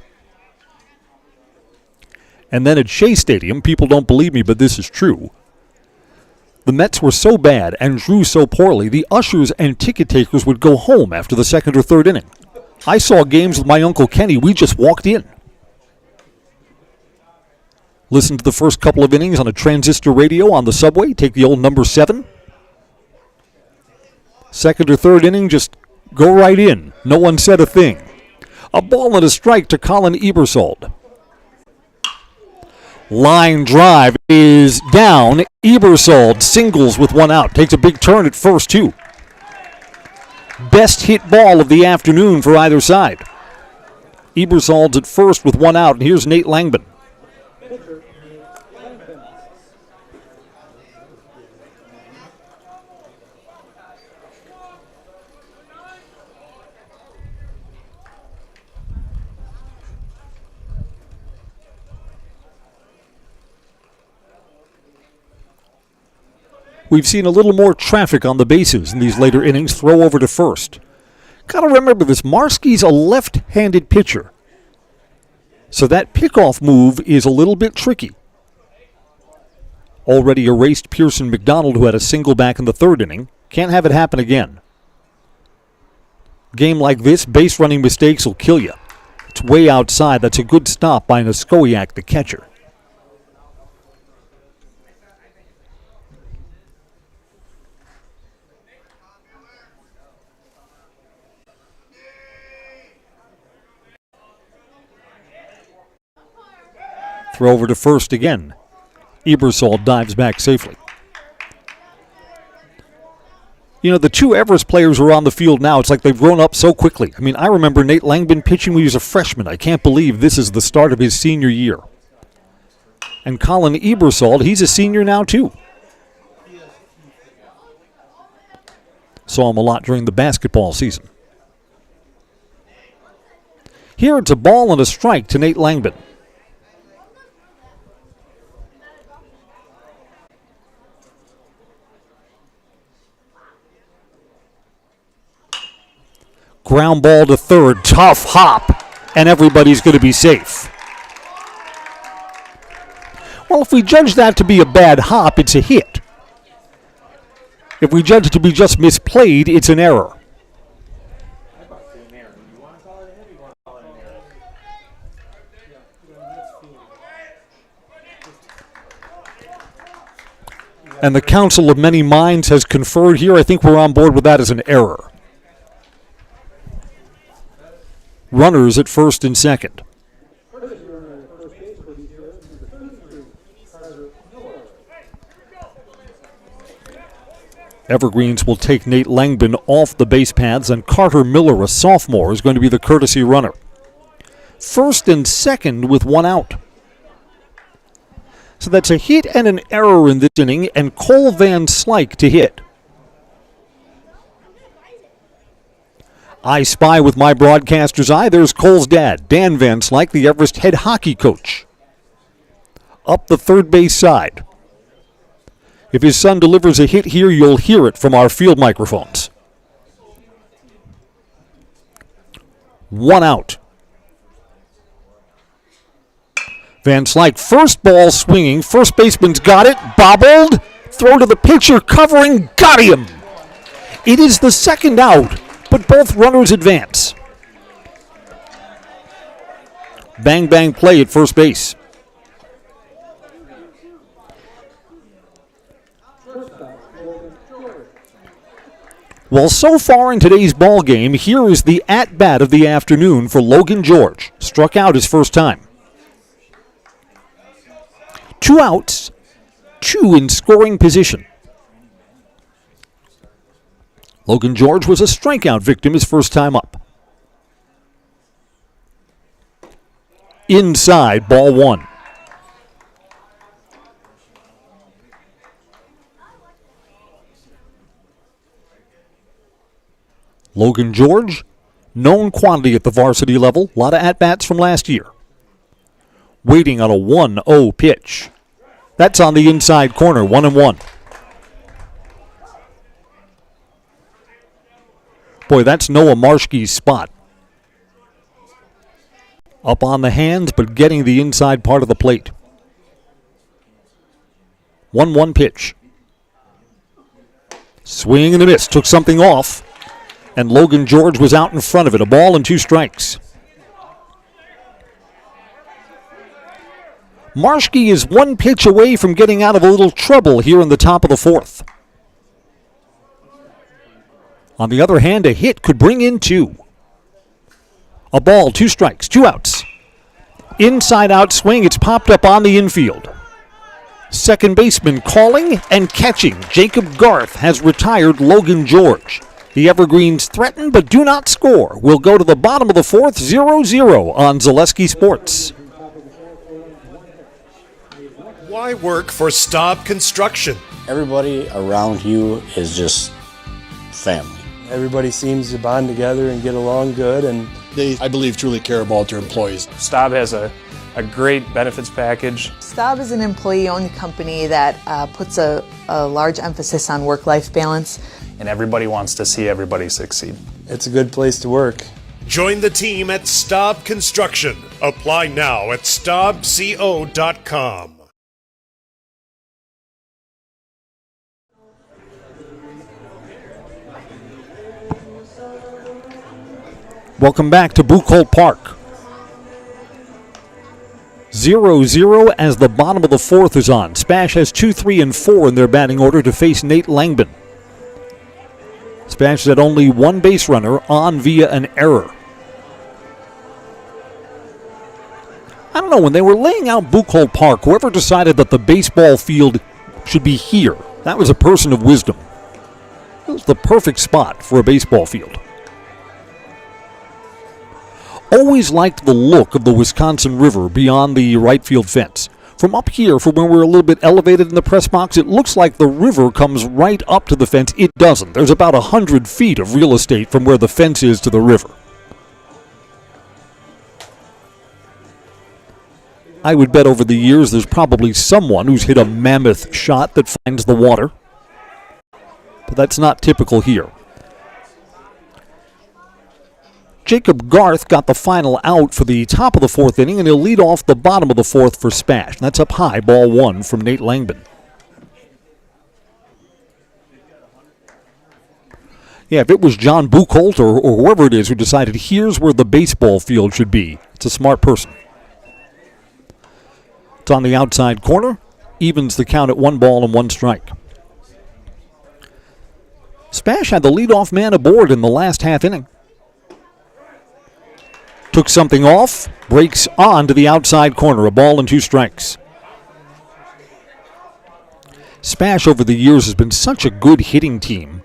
[SPEAKER 1] And then at Shea Stadium, people don't believe me, but this is true. The Mets were so bad and drew so poorly, the ushers and ticket takers would go home after the second or third inning. I saw games with my Uncle Kenny. We just walked in. Listen to the first couple of innings on a transistor radio on the subway. Take the old number 7. Second or third inning, just go right in. No one said a thing. A ball and a strike to Colin Ebersold. Line drive is down. Ebersold singles with one out. Takes a big turn at first, too. Best hit ball of the afternoon for either side. Ebersold's at first with one out, and here's Nate Langman. We've seen a little more traffic on the bases in these later innings. Throw over to first. Got to remember this. Marski's a left-handed pitcher, so that pickoff move is a little bit tricky. Already erased Pearson McDonald, who had a single back in the third inning. Can't have it happen again. Game like this, base running mistakes will kill you. It's way outside. That's a good stop by Noskowiak, the catcher. Throw over to first again. Ebersold dives back safely. You know, the two Everest players are on the field now. It's like they've grown up so quickly. I mean, I remember Nate Langman pitching when he was a freshman. I can't believe this is the start of his senior year. And Colin Ebersold, he's a senior now too. Saw him a lot during the basketball season. Here it's a ball and a strike to Nate Langman. Ground ball to third, tough hop, and everybody's going to be safe. Well, if we judge that to be a bad hop, it's a hit. If we judge it to be just misplayed, it's an error. And the Council of Many Minds has conferred here. I think we're on board with that as an error. Runners at first and second. Evergreens will take Nate Langman off the base paths, and Carter Miller, a sophomore, is going to be the courtesy runner. First and second with one out. So that's a hit and an error in this inning, and Cole Van Slyke to hit. I spy with my broadcaster's eye. There's Cole's dad, Dan Van Slyke, the Everest head hockey coach. Up the third base side. If his son delivers a hit here, you'll hear it from our field microphones. One out. Van Slyke, first ball swinging. First baseman's got it. Bobbled. Throw to the pitcher, covering. Got him. It is the second out, but both runners advance. Bang, bang play at first base. Well, so far in today's ball game, here is the at-bat of the afternoon for Logan George. Struck out his first time. 2 outs, 2 in scoring position. Logan George was a strikeout victim his first time up. Inside, ball one. Logan George, known quantity at the varsity level. A lot of at-bats from last year. Waiting on a 1-0 pitch. That's on the inside corner, 1-1. Boy, that's Noah Marshke's spot. Up on the hands, but getting the inside part of the plate. 1-1 pitch. Swing and a miss. Took something off. And Logan George was out in front of it. A ball and 2 strikes. Marshke is 1 pitch away from getting out of a little trouble here in the top of the 4th. On the other hand, a hit could bring in 2. A ball, 2 strikes, 2 outs. Inside out swing, it's popped up on the infield. Second baseman calling and catching. Jacob Garth has retired Logan George. The Evergreens threaten but do not score. We'll go to the bottom of the 4th, 0-0 on Zaleski Sports.
[SPEAKER 21] Why work for Staub Construction?
[SPEAKER 22] Everybody around you is just family.
[SPEAKER 23] Everybody seems to bond together and get along good, and
[SPEAKER 21] They, I believe, truly care about their employees.
[SPEAKER 24] Staub has a great benefits package.
[SPEAKER 25] Staub is an employee-owned company that puts a large emphasis on work-life balance.
[SPEAKER 24] And everybody wants to see everybody succeed.
[SPEAKER 23] It's a good place to work.
[SPEAKER 21] Join the team at Staub Construction. Apply now at staubco.com.
[SPEAKER 1] Welcome back to Buchholz Park. 0-0 as the bottom of the 4th is on. SPASH has 2, 3, and 4 in their batting order to face Nate Langban. SPASH had only 1 base runner on via an error. I don't know, when they were laying out Buchholz Park, whoever decided that the baseball field should be here, that was a person of wisdom. It was the perfect spot for a baseball field. Always liked the look of the Wisconsin River beyond the right field fence. From up here, from where we're a little bit elevated in the press box, it looks like the river comes right up to the fence. It doesn't. There's about 100 feet of real estate from where the fence is to the river. I would bet over the years there's probably someone who's hit a mammoth shot that finds the water. But that's not typical here. Jacob Garth got the final out for the top of the 4th inning, and he'll lead off the bottom of the 4th for SPASH. That's up high, ball 1 from Nate Langban. Yeah, if it was John Buchholz or whoever it is who decided here's where the baseball field should be, it's a smart person. It's on the outside corner, evens the count at 1 ball and 1 strike. SPASH had the leadoff man aboard in the last half inning. Took something off, breaks on to the outside corner, a ball and 2 strikes. SPASH over the years has been such a good hitting team.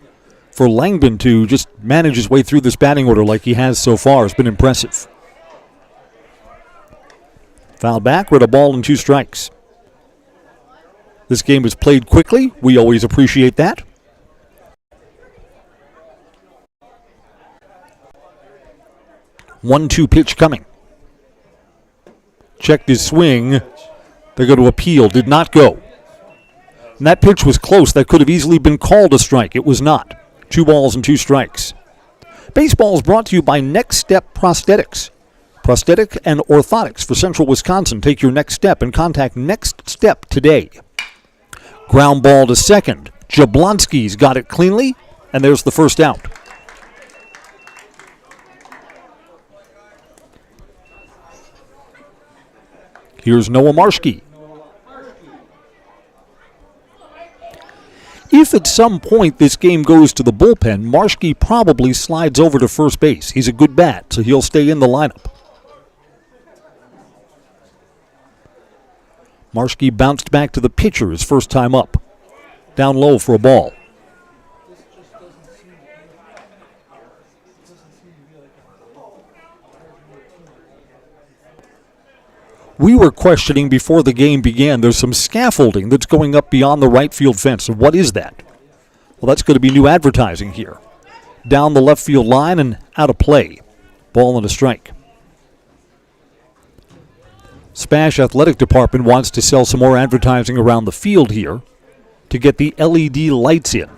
[SPEAKER 1] For Langban to just manage his way through this batting order like he has so far has been impressive. Foul back, we're at a ball and 2 strikes. This game was played quickly. We always appreciate that. One-two pitch coming. Checked his swing. They go to appeal. Did not go. And that pitch was close. That could have easily been called a strike. It was not. 2 balls and 2 strikes. Baseball is brought to you by Next Step Prosthetics. Prosthetic and orthotics for Central Wisconsin. Take your next step and contact Next Step today. Ground ball to second. Jablonski's got it cleanly, and there's the first out. Here's Noah Marshke. If at some point this game goes to the bullpen, Marshke probably slides over to first base. He's a good bat, so he'll stay in the lineup. Marshke bounced back to the pitcher his first time up. Down low for a ball. We were questioning before the game began, there's some scaffolding that's going up beyond the right field fence. And what is that? Well, that's going to be new advertising here. Down the left field line and out of play. Ball and a strike. SPASH Athletic Department wants to sell some more advertising around the field here to get the LED lights in.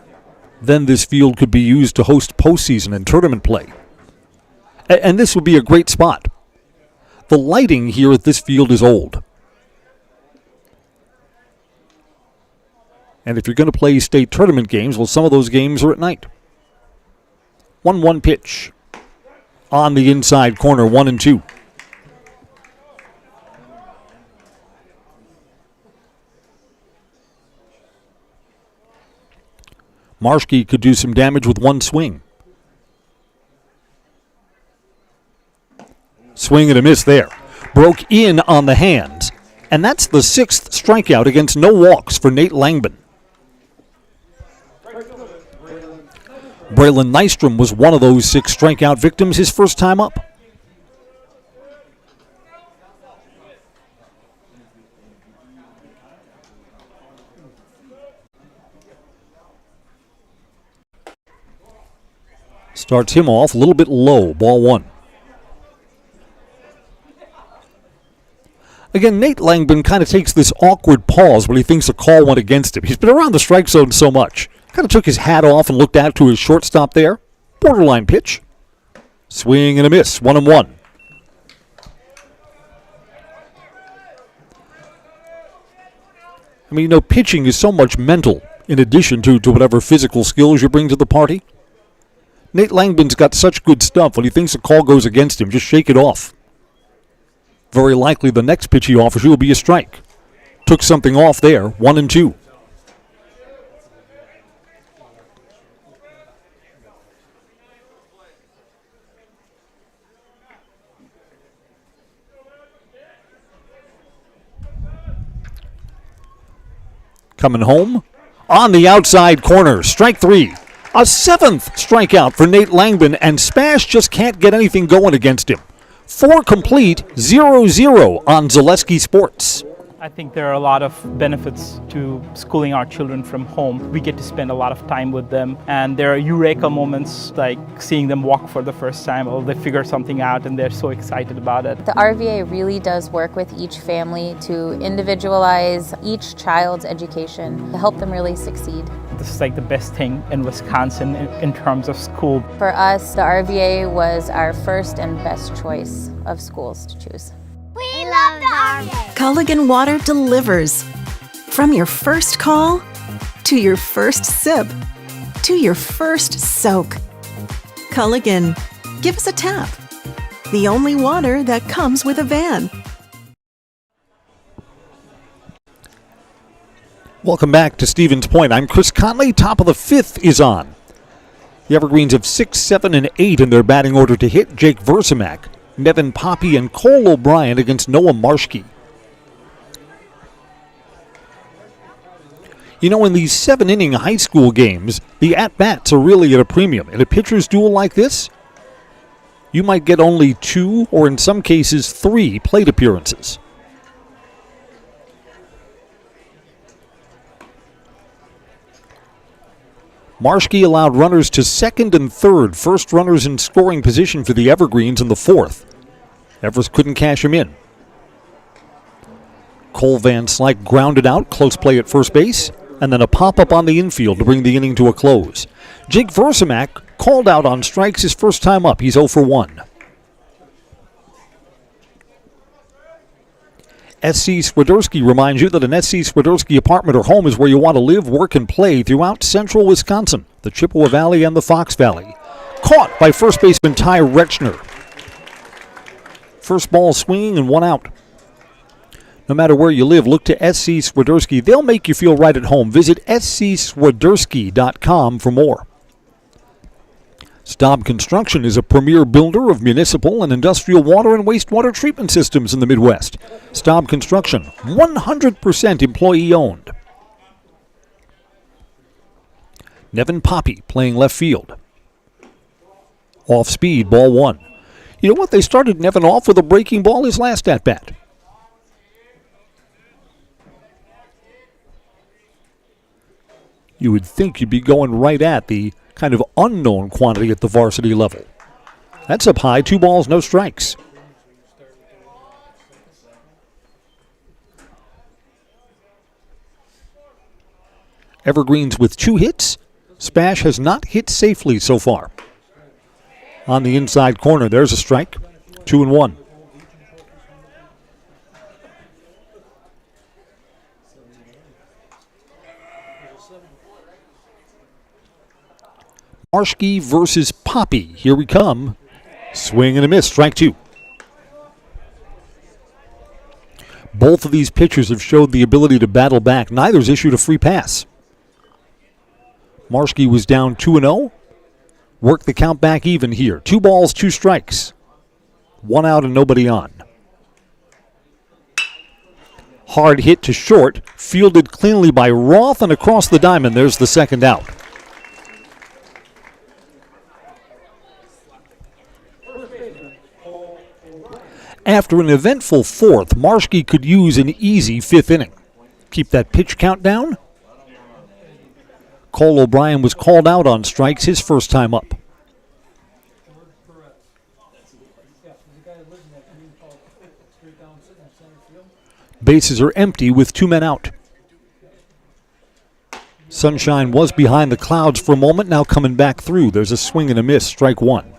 [SPEAKER 1] Then this field could be used to host postseason and tournament play. And this would be a great spot. The lighting here at this field is old. And if you're going to play state tournament games, well, some of those games are at night. 1-1 pitch. On the inside corner, 1-2. Marshke could do some damage with one swing. Swing and a miss there. Broke in on the hands. And that's the 6th strikeout against no walks for Nate Langbin. Braylon Nystrom was one of those 6 strikeout victims his first time up. Starts him off a little bit low, ball 1. Again, Nate Langbin kind of takes this awkward pause when he thinks a call went against him. He's been around the strike zone so much. Kind of took his hat off and looked out to his shortstop there. Borderline pitch. Swing and a miss, 1-1. I mean, you know, pitching is so much mental in addition to whatever physical skills you bring to the party. Nate Langbin's got such good stuff. When he thinks a call goes against him, just shake it off. Very likely the next pitch he offers you will be a strike. Took something off there, 1-2. Coming home on the outside corner, strike 3. A 7th strikeout for Nate Langbin, and SPASH just can't get anything going against him. 4 complete, 0-0 on Zaleski Sports.
[SPEAKER 2] I think there are a lot of benefits to schooling our children from home. We get to spend a lot of time with them, and there are eureka moments like seeing them walk for the first time, or they figure something out and they're so excited about it.
[SPEAKER 3] The RVA really does work with each family to individualize each child's education to help them really succeed.
[SPEAKER 2] This is like the best thing in Wisconsin in terms of school.
[SPEAKER 3] For us, the RVA was our first and best choice of schools to choose.
[SPEAKER 4] We love the RVA.
[SPEAKER 5] Culligan Water delivers. From your first call, to your first sip, to your first soak. Culligan, give us a tap. The only water that comes with a van.
[SPEAKER 1] Welcome back to Stevens Point. I'm Chris Conley. Top of the 5th is on. The Evergreens have 6, 7, and 8 in their batting order to hit. Jake Versimak, Nevin Poppy, and Cole O'Brien against Noah Marshke. You know, in these 7-inning high school games, the at-bats are really at a premium. In a pitcher's duel like this, you might get only 2 or in some cases 3 plate appearances. Marshke allowed runners to second and third, first runners in scoring position for the Evergreens in the 4th. Everest couldn't cash him in. Cole Van Slyke grounded out, close play at first base, and then a pop-up on the infield to bring the inning to a close. Jake Versimak called out on strikes his first time up. He's 0 for 1. SC Swiderski reminds you that an SC Swiderski apartment or home is where you want to live, work, and play throughout central Wisconsin, the Chippewa Valley and the Fox Valley. Caught by first baseman Ty Rechner. First ball swinging and 1 out. No matter where you live, look to SC Swiderski. They'll make you feel right at home. Visit scswiderski.com for more. Staub Construction is a premier builder of municipal and industrial water and wastewater treatment systems in the Midwest. Staub Construction, 100% employee-owned. Nevin Poppy playing left field. Off speed, ball 1. You know what? They started Nevin off with a breaking ball his last at-bat. You would think you'd be going right at the kind of unknown quantity at the varsity level. That's up high, 2 balls, no strikes. Evergreens with 2 hits. SPASH has not hit safely so far. On the inside corner, there's a strike. 2-1. Marshke versus Poppy. Here we come. Swing and a miss. Strike 2. Both of these pitchers have showed the ability to battle back. Neither's issued a free pass. Marshke was down 2-0. Worked the count back even here. 2 balls, 2 strikes. 1 out and nobody on. Hard hit to short, fielded cleanly by Roth, and across the diamond, there's the second out. After an eventful fourth, Marshke could use an easy fifth inning. Keep that pitch count down. Cole O'Brien was called out on strikes his first time up. Bases are empty with 2 men out. Sunshine was behind the clouds for a moment, now coming back through. There's a swing and a miss, strike 1.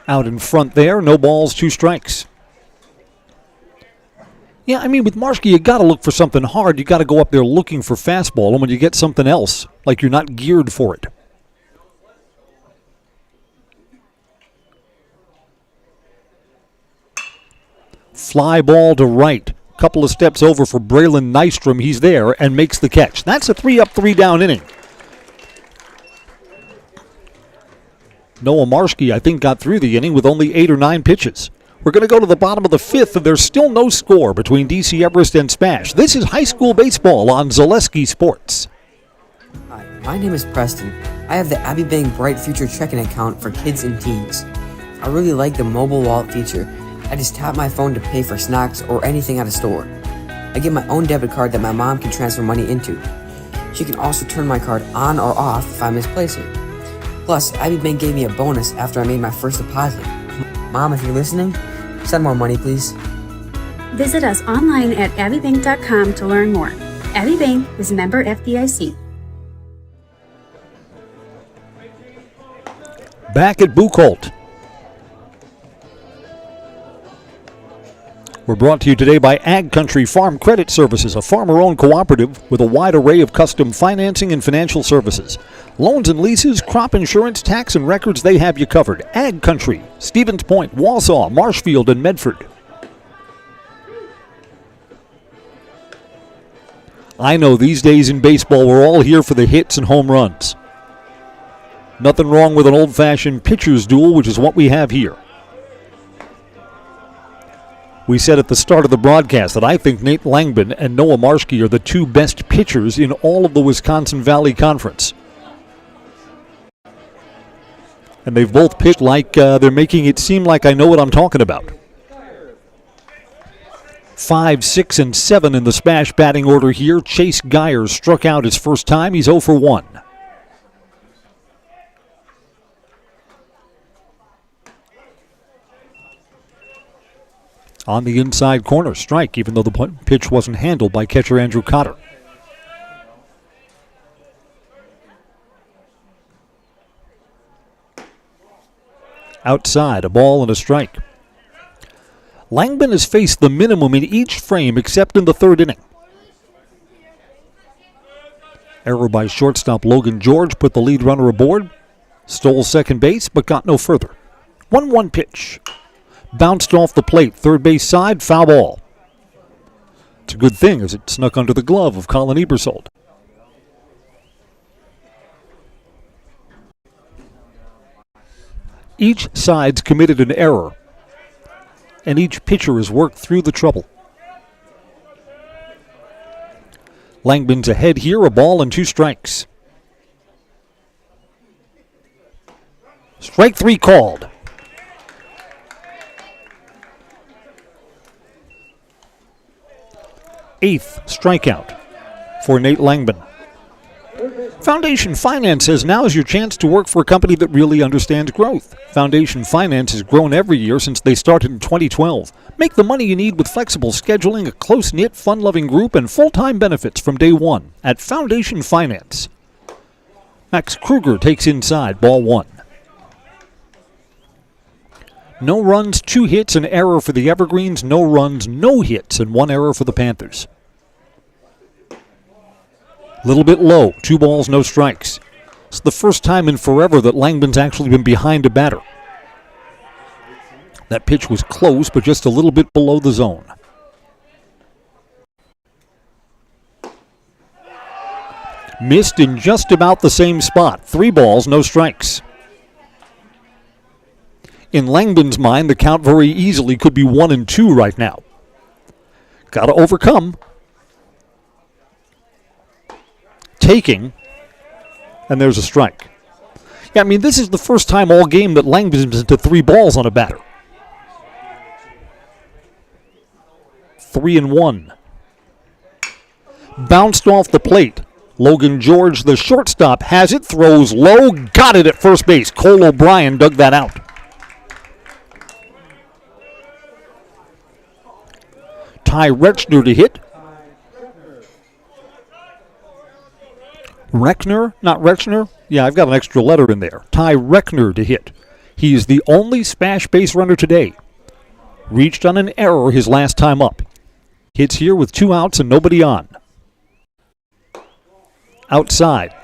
[SPEAKER 1] Out in front there, no balls, 2 strikes. Yeah, I mean, with Marshke, you got to look for something hard. You got to go up there looking for fastball, and when you get something else, like you're not geared for it. Fly ball to right. Couple of steps over for Braylon Nystrom. He's there and makes the catch. That's a 3-up, 3-down inning. Noah Marshke, I think, got through the inning with only 8 or 9 pitches. We're going to go to the bottom of the 5th, and there's still no score between DC Everest and SPASH. This is high school baseball on Zaleski Sports.
[SPEAKER 6] Hi, my name is Preston. I have the Abbey Bank Bright Future checking account for kids and teens. I really like the mobile wallet feature. I just tap my phone to pay for snacks or anything at a store. I get my own debit card that my mom can transfer money into. She can also turn my card on or off if I misplace it. Plus, Abbey Bank gave me a bonus after I made my first deposit. Mom, if you're listening, send more money, please.
[SPEAKER 7] Visit us online at abbeybank.com to learn more. Abbey Bank is a member FDIC.
[SPEAKER 1] Back at Buchholz. We're brought to you today by Ag Country Farm Credit Services, a farmer-owned cooperative with a wide array of custom financing and financial services. Loans and leases, crop insurance, tax and records, they have you covered. Ag Country, Stevens Point, Wausau, Marshfield, and Medford. I know these days in baseball we're all here for the hits and home runs. Nothing wrong with an old-fashioned pitcher's duel, which is what we have here. We said at the start of the broadcast that I think Nate Langbin and Noah Marshke are the 2 best pitchers in all of the Wisconsin Valley Conference. And they've both pitched like they're making it seem like I know what I'm talking about. 5, 6, and 7 in the SPASH batting order here. Chase Geyer struck out his first time. He's 0 for 1. On the inside corner, strike, even though the pitch wasn't handled by catcher Andrew Cotter. Outside, a ball and a strike. Langbin has faced the minimum in each frame except in the 3rd inning. Error by shortstop Logan George put the lead runner aboard. Stole second base, but got no further. 1-1 pitch. Bounced off the plate, third base side, foul ball. It's a good thing as it snuck under the glove of Colin Ebersold. Each side's committed an error, and each pitcher has worked through the trouble. Langbin's ahead here, a ball and 2 strikes. Strike 3 called. Eighth strikeout for Nate Langbin. Foundation Finance says now is your chance to work for a company that really understands growth. Foundation Finance has grown every year since they started in 2012. Make the money you need with flexible scheduling, a close-knit, fun-loving group, and full-time benefits from day one at Foundation Finance. Max Kruger takes inside, ball 1. No runs, 2 hits, an error for the Evergreens. No runs, no hits, and 1 error for the Panthers. Little bit low, 2 balls, no strikes. It's the first time in forever that Langbin's actually been behind a batter. That pitch was close, but just a little bit below the zone. Missed in just about the same spot. 3 balls, no strikes. In Langdon's mind, the count very easily could be 1-2 right now. Got to overcome. Taking. And there's a strike. Yeah, I mean, this is the first time all game that Langdon's into 3 balls on a batter. 3-1. Bounced off the plate. Logan George, the shortstop, has it, throws low, got it at first base. Cole O'Brien dug that out. Ty Rechner to hit. Rechner, not Rechner. Yeah, I've got an extra letter in there. Ty Rechner to hit. He is the only SPASH base runner today. Reached on an error his last time up. Hits here with 2 outs and nobody on. Outside.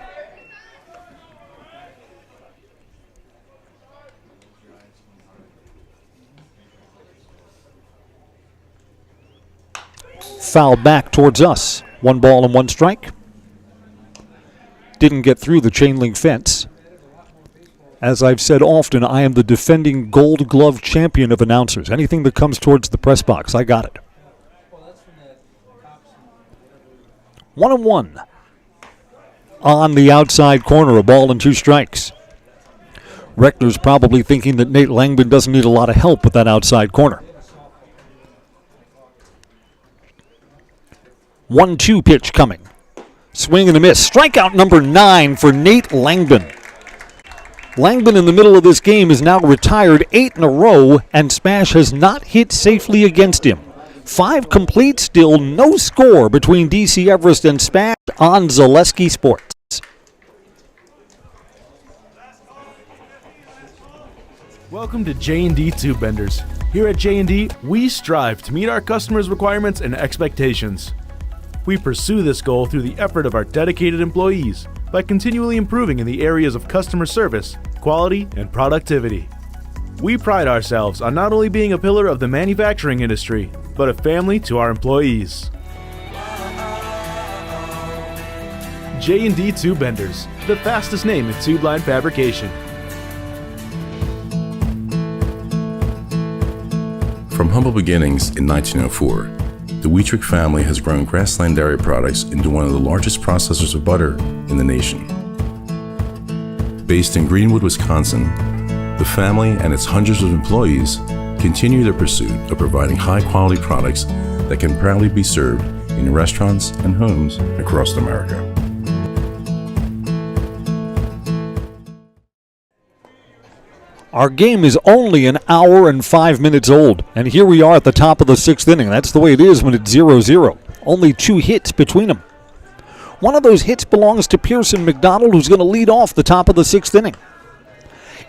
[SPEAKER 1] Foul back towards us. 1 ball and 1 strike. Didn't get through the chain link fence. As I've said often, I am the defending Gold Glove champion of announcers. Anything that comes towards the press box, I got it. 1-1. On the outside corner, a ball and 2 strikes. Rechner's probably thinking that Nate Langdon doesn't need a lot of help with that outside corner. 1-2 pitch coming. Swing and a miss. Strikeout number 9 for Nate Langdon. Langdon in the middle of this game is now retired 8 in a row, and SPASH has not hit safely against him. 5 complete, still no score between DC Everest and SPASH on Zaleski Sports.
[SPEAKER 8] Welcome to J&D Tube Benders. Here at J&D, we strive to meet our customers' requirements and expectations. We pursue this goal through the effort of our dedicated employees by continually improving in the areas of customer service, quality, and productivity. We pride ourselves on not only being a pillar of the manufacturing industry, but a family to our employees. J&D Tube Benders, the fastest name in tube line fabrication.
[SPEAKER 9] From humble beginnings in 1904, the Wheatrick family has grown Grassland Dairy Products into one of the largest processors of butter in the nation. Based in Greenwood, Wisconsin, the family and its hundreds of employees continue their pursuit of providing high-quality products that can proudly be served in restaurants and homes across America.
[SPEAKER 1] Our game is only an hour and 5 minutes old, and here we are at the top of the 6th inning. That's the way it is when it's 0-0. Only 2 hits between them. One of those hits belongs to Pearson McDonald, who's going to lead off the top of the 6th inning.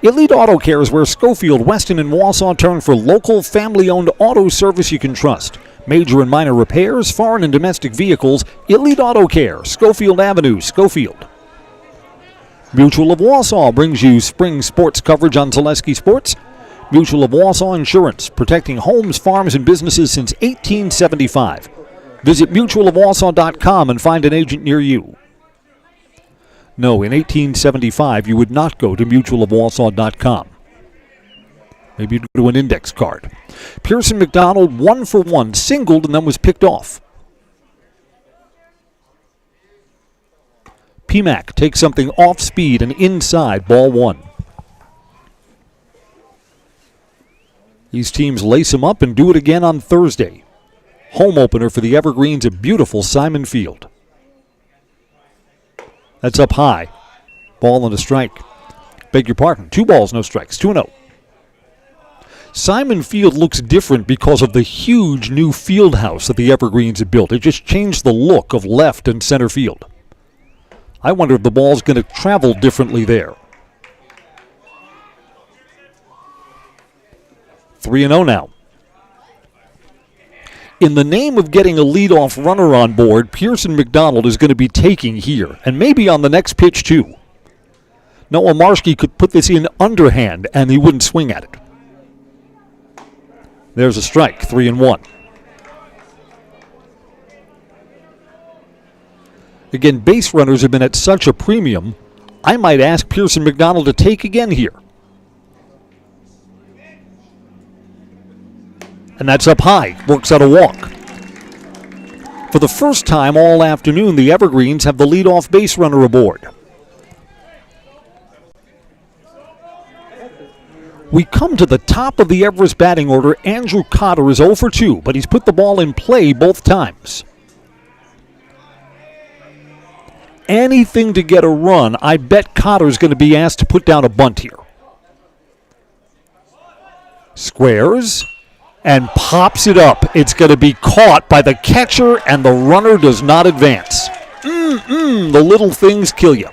[SPEAKER 1] Elite Auto Care is where Schofield, Weston, and Wausau turn for local, family-owned auto service you can trust. Major and minor repairs, foreign and domestic vehicles. Elite Auto Care, Schofield Avenue, Schofield. Mutual of Wausau brings you spring sports coverage on Zaleski Sports. Mutual of Wausau Insurance, protecting homes, farms, and businesses since 1875. Visit mutualofwausau.com and find an agent near you. No, in 1875, you would not go to mutualofwausau.com. Maybe you'd go to an index card. Pearson McDonald, 1 for 1, singled and then was picked off. PMAC takes something off speed and inside, ball 1. These teams lace them up and do it again on Thursday. Home opener for the Evergreens at beautiful Simon Field. That's up high. Ball and a strike. Beg your pardon, 2 balls, no strikes, 2-0. Simon Field looks different because of the huge new field house that the Evergreens have built. It just changed the look of left and center field. I wonder if the ball's going to travel differently there. 3-0 now. In the name of getting a leadoff runner on board, Pearson McDonald is going to be taking here, and maybe on the next pitch too. Noah Marski could put this in underhand, and he wouldn't swing at it. There's a strike, 3-1. Again, base runners have been at such a premium, I might ask Pearson McDonald to take again here. And that's up high, works out a walk. For the first time all afternoon, the Evergreens have the leadoff base runner aboard. We come to the top of the Everest batting order. Andrew Cotter is 0 for 2, but he's put the ball in play both times. Anything to get a run, I bet Cotter's going to be asked to put down a bunt here. Squares and pops it up. It's going to be caught by the catcher, and the runner does not advance. The little things kill you.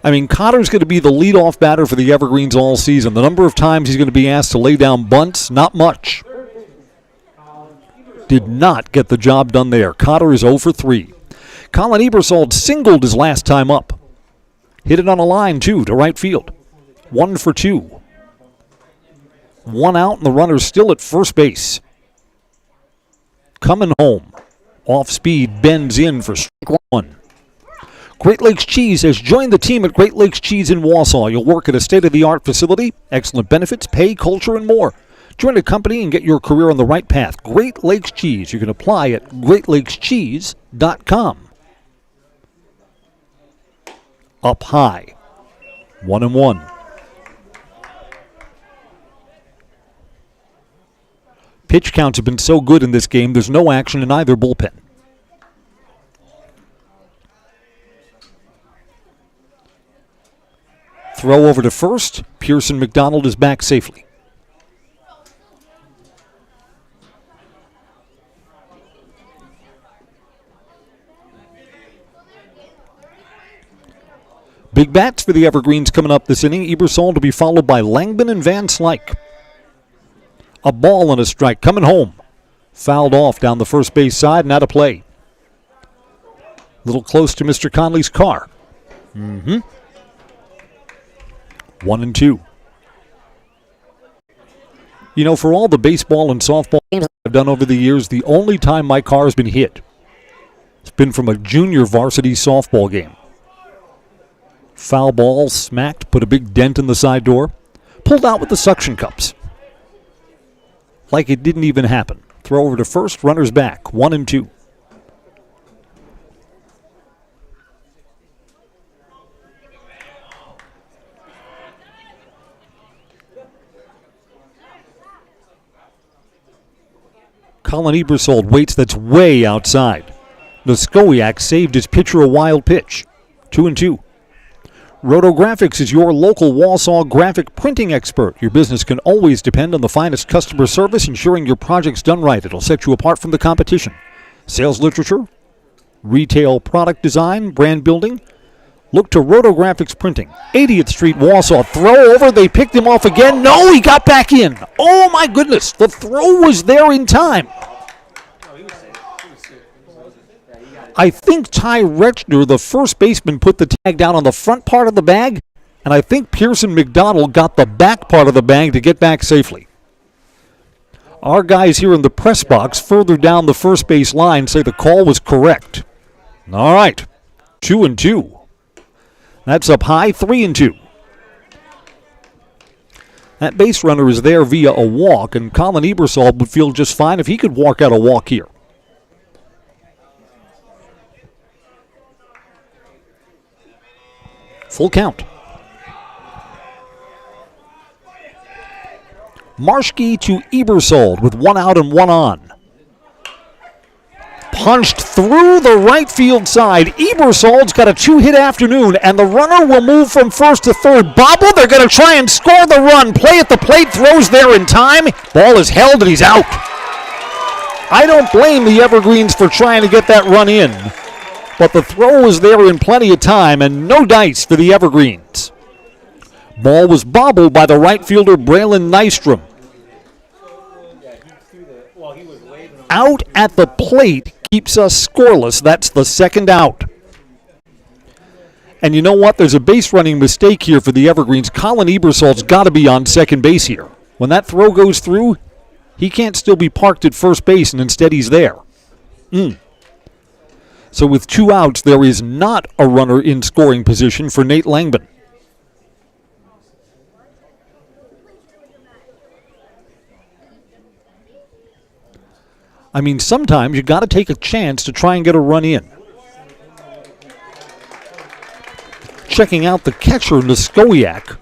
[SPEAKER 1] I mean, Cotter's going to be the leadoff batter for the Evergreens all season. The number of times he's going to be asked to lay down bunts, not much. Did not get the job done there. Cotter is 0 for 3. Colin Ebersold singled his last time up. Hit it on a line, too, to right field. 1 for 2. 1 out, and the runner's still at first base. Coming home. Off speed, bends in for strike 1. Great Lakes Cheese has joined the team at Great Lakes Cheese in Wausau. You'll work at a state-of-the-art facility, excellent benefits, pay, culture, and more. Join a company and get your career on the right path. Great Lakes Cheese. You can apply at greatlakescheese.com. Up high. 1-1. Pitch counts have been so good in this game, there's no action in either bullpen. Throw over to first. Pearson McDonald is back safely. Big bats for the Evergreens coming up this inning. Ebersold to be followed by Langman and Van Slyke. A ball and a strike coming home. Fouled off down the first base side and out of play. A little close to Mr. Conley's car. 1-2. You know, for all the baseball and softball games I've done over the years, the only time my car has been hit, it's been from a junior varsity softball game. Foul ball, smacked, put a big dent in the side door, pulled out with the suction cups. Like it didn't even happen. Throw over to first, runners back, 1-2. Colin Ebersold waits that's way outside. Noskowiak saved his pitcher a wild pitch. 2-2. Rotographics is your local Wausau graphic printing expert. Your business can always depend on the finest customer service, ensuring your project's done right. It'll set you apart from the competition. Sales literature, retail product design, brand building. Look to Rotographics Printing. 80th Street, Wausau. Throw over. They picked him off again. No, he got back in. Oh, my goodness. The throw was there in time. I think Ty Rechner, the first baseman, put the tag down on the front part of the bag, and I think Pearson McDonald got the back part of the bag to get back safely. Our guys here in the press box further down the first base line say the call was correct. All right, 2-2. That's up high, 3-2. That base runner is there via a walk, and Colin Ebersold would feel just fine if he could walk out a walk here. Full count. Marschke to Ebersold with 1 out and 1 on. Punched through the right field side. Ebersold's got a 2-hit afternoon, and the runner will move from first to third. Bobble, they're going to try and score the run. Play at the plate, throws there in time. Ball is held, and he's out. I don't blame the Evergreens for trying to get that run in, but the throw was there in plenty of time, and no dice for the Evergreens. Ball was bobbled by the right fielder Braylon Nystrom. Out at the plate keeps us scoreless. That's the second out. And you know what? There's a base running mistake here for the Evergreens. Colin Ebersold's got to be on second base here. When that throw goes through, He can't still be parked at first base, and instead he's there. So with 2 outs, there is not a runner in scoring position for Nate Langban. I mean, sometimes you got to take a chance to try and get a run in. Checking out the catcher, Niskowiak,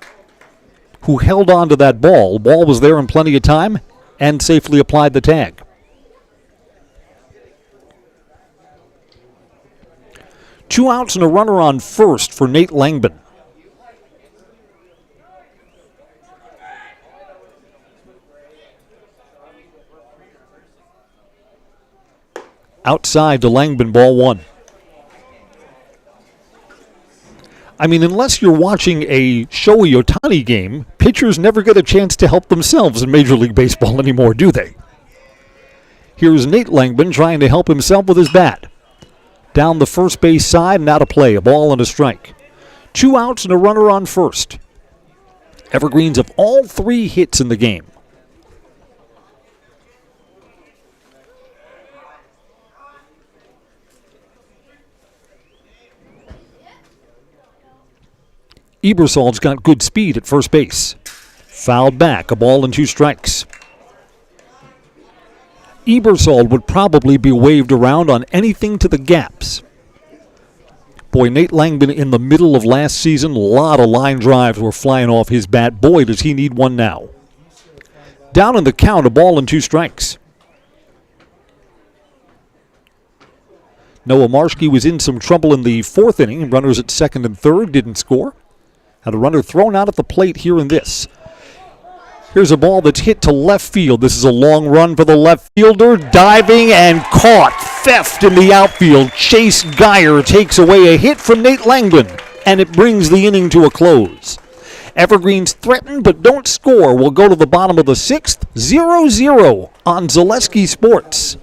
[SPEAKER 1] who held on to that ball. Ball was there in plenty of time and safely applied the tag. Two outs and a runner on first for Nate Langban. Outside to Langban, ball one. I mean, unless you're watching a Shohei Ohtani game, pitchers never get a chance to help themselves in Major League Baseball anymore, do they? Here's Nate Langban trying to help himself with his bat. Down the first base side and out of play, a ball and a strike. 2 outs and a runner on first. Evergreens have all 3 hits in the game. Ebersold's got good speed at first base. Fouled back, a ball and 2 strikes. Ebersold would probably be waved around on anything to the gaps. Boy, Nate Langban in the middle of last season, a lot of line drives were flying off his bat. Boy, does he need one now. Down in the count, a ball and 2 strikes. Noah Marshke was in some trouble in the 4th inning. Runners at 2nd and 3rd didn't score. Had a runner thrown out at the plate here in this. Here's a ball that's hit to left field. This is a long run for the left fielder. Diving and caught. Theft in the outfield. Chase Geyer takes away a hit from Nate Langban, and it brings the inning to a close. Evergreens threaten but don't score. We'll go to the bottom of the 6th. 0-0 on Zaleski Sports.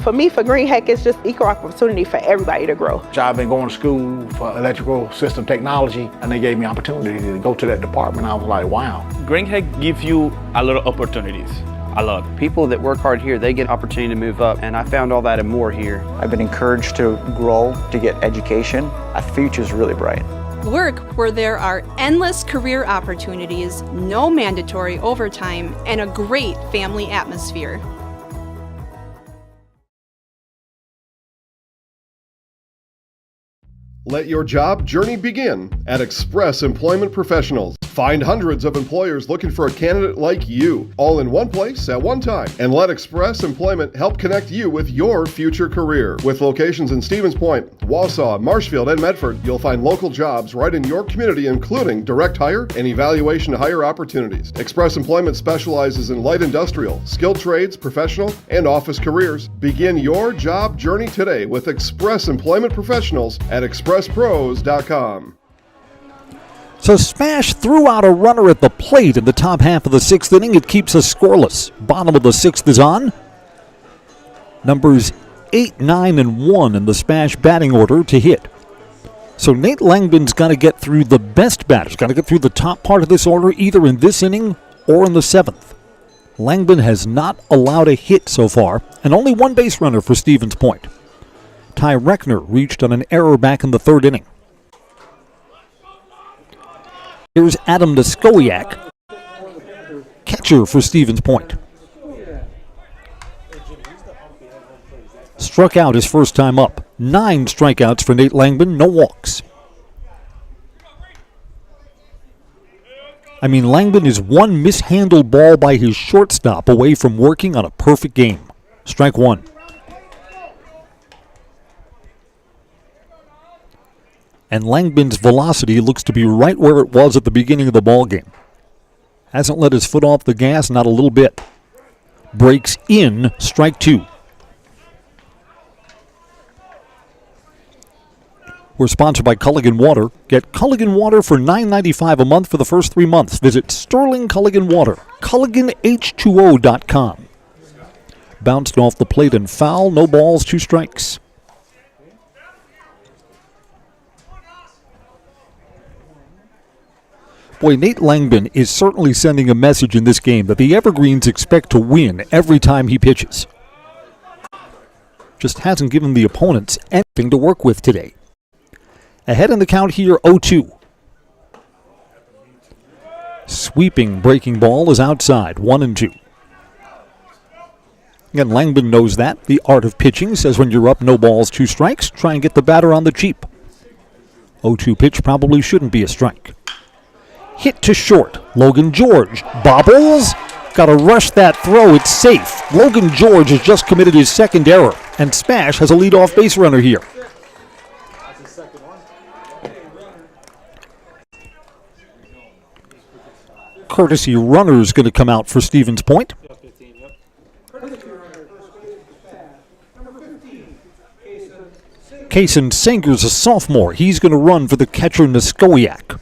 [SPEAKER 10] For me, for Green Heck, it's just equal opportunity for everybody to grow.
[SPEAKER 11] I've been going to school for electrical system technology, and they gave me opportunity to go to that department. I was like, wow.
[SPEAKER 12] Green Heck gives you a lot of opportunities. A lot. People that work hard here, they get opportunity to move up, and I found all that and more here.
[SPEAKER 13] I've been encouraged to grow, to get education. The future's really bright.
[SPEAKER 14] Work where there are endless career opportunities, no mandatory overtime, and a great family atmosphere.
[SPEAKER 26] Let your job journey begin at Express Employment Professionals. Find hundreds of employers looking for a candidate like you, all in one place at one time. And let Express Employment help connect you with your future career. With locations in Stevens Point, Wausau, Marshfield, and Medford, you'll find local jobs right in your community, including direct hire and evaluation to hire opportunities. Express Employment specializes in light industrial, skilled trades, professional, and office careers. Begin your job journey today with Express Employment Professionals at expresspros.com.
[SPEAKER 1] So SPASH threw out a runner at the plate in the top half of the 6th inning. It keeps us scoreless. Bottom of the 6th is on. Numbers 8, 9, and 1 in the SPASH batting order to hit. So Nate Langban's got to get through the best batters, got to get through the top part of this order either in this inning or in the 7th. Langban has not allowed a hit so far, and only 1 base runner for Stevens Point. Ty Reckner reached on an error back in the 3rd inning. Here's Adam Niskowiak, catcher for Stevens Point. Struck out his first time up. 9 strikeouts for Nate Langban, no walks. I mean, Langban is 1 mishandled ball by his shortstop away from working on a perfect game. Strike 1. And Langban's velocity looks to be right where it was at the beginning of the ball game. Hasn't let his foot off the gas, not a little bit. Breaks in, strike 2. We're sponsored by Culligan Water. Get Culligan Water for $9.95 a month for the first 3 months. Visit Sterling Culligan Water, CulliganH2O.com. Bounced off the plate and foul, no balls, 2 strikes. Boy, Nate Langbin is certainly sending a message in this game that the Evergreens expect to win every time he pitches. Just hasn't given the opponents anything to work with today. Ahead in the count here, 0-2. Sweeping breaking ball is outside, 1-2. Again, Langbin knows that. The art of pitching says when you're up, no balls, 2 strikes, try and get the batter on the cheap. 0-2 pitch probably shouldn't be a strike. Hit to short. Logan George bobbles. Got to rush that throw. It's safe. Logan George has just committed his second error, and SPASH has a leadoff base runner here. Courtesy runner's going to come out for Stevens Point. Kason Sanger's a sophomore. He's going to run for the catcher Niskowiak.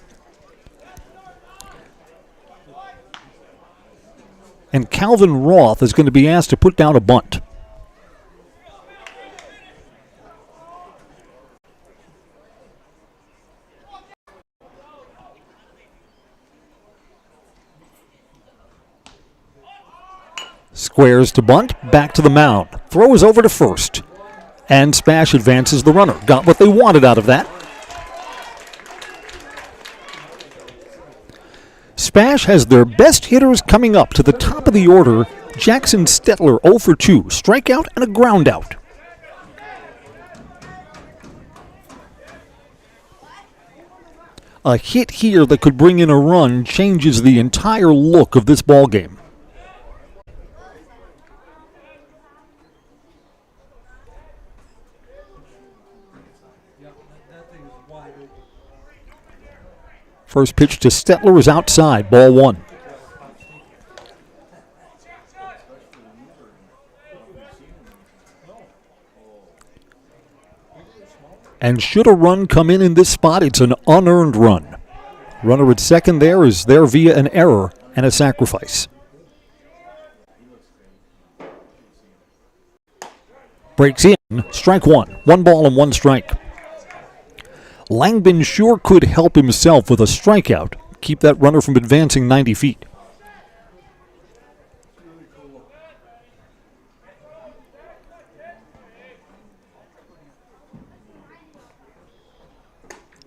[SPEAKER 1] And Calvin Roth is going to be asked to put down a bunt. Squares to bunt, back to the mound. Throw is over to first. And SPASH advances the runner. Got what they wanted out of that. SPASH has their best hitters coming up to the top of the order. Jackson Stetler 0 for 2. Strikeout and a ground out. A hit here that could bring in a run changes the entire look of this ball game. First pitch to Stetler is outside, ball 1. And should a run come in this spot, it's an unearned run. Runner at second there is there via an error and a sacrifice. Breaks in, strike 1. 1 ball and 1 strike. Langbin sure could help himself with a strikeout, keep that runner from advancing 90 feet.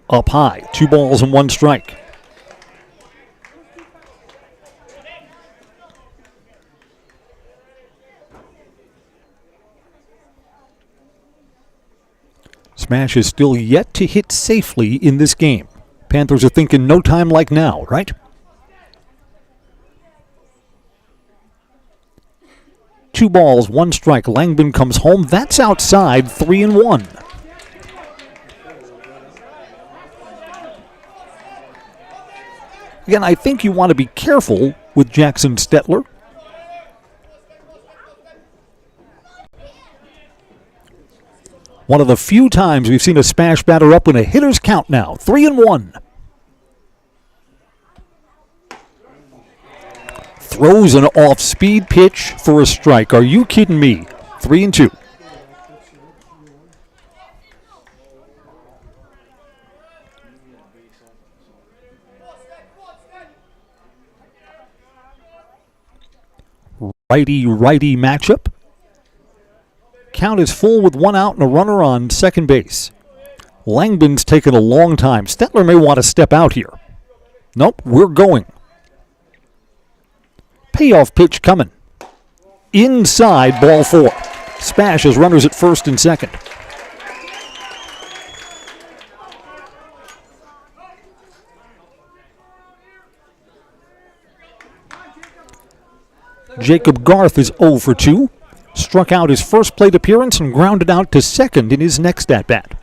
[SPEAKER 1] Up high, 2 balls and 1 strike. SPASH is still yet to hit safely in this game. Panthers are thinking no time like now, right? Two balls, 1 strike. Langbin comes home. That's outside, 3-1. Again, I think you want to be careful with Jackson Stetler. One of the few times we've seen a SPASH batter up in a hitter's count now. 3-1. Throws an off-speed pitch for a strike. Are you kidding me? 3-2. Righty-righty matchup. Count is full with 1 out and a runner on second base. Langbin's taken a long time. Stetler may want to step out here. Nope, we're going. Payoff pitch coming. Inside, ball 4. SPASH has runners at first and second. Jacob Garth is 0 for 2. Struck out his first plate appearance and grounded out to second in his next at-bat.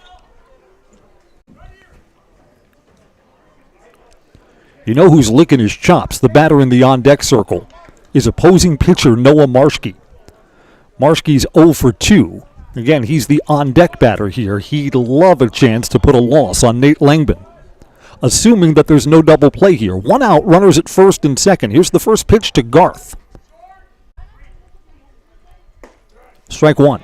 [SPEAKER 1] You know who's licking his chops? The batter in the on-deck circle is opposing pitcher Noah Marschke. Marschke's 0 for 2. Again, he's the on-deck batter here. He'd love a chance to put a loss on Nate Langbin. Assuming that there's no double play here. 1 out, runners at first and second. Here's the first pitch to Garth. Strike 1.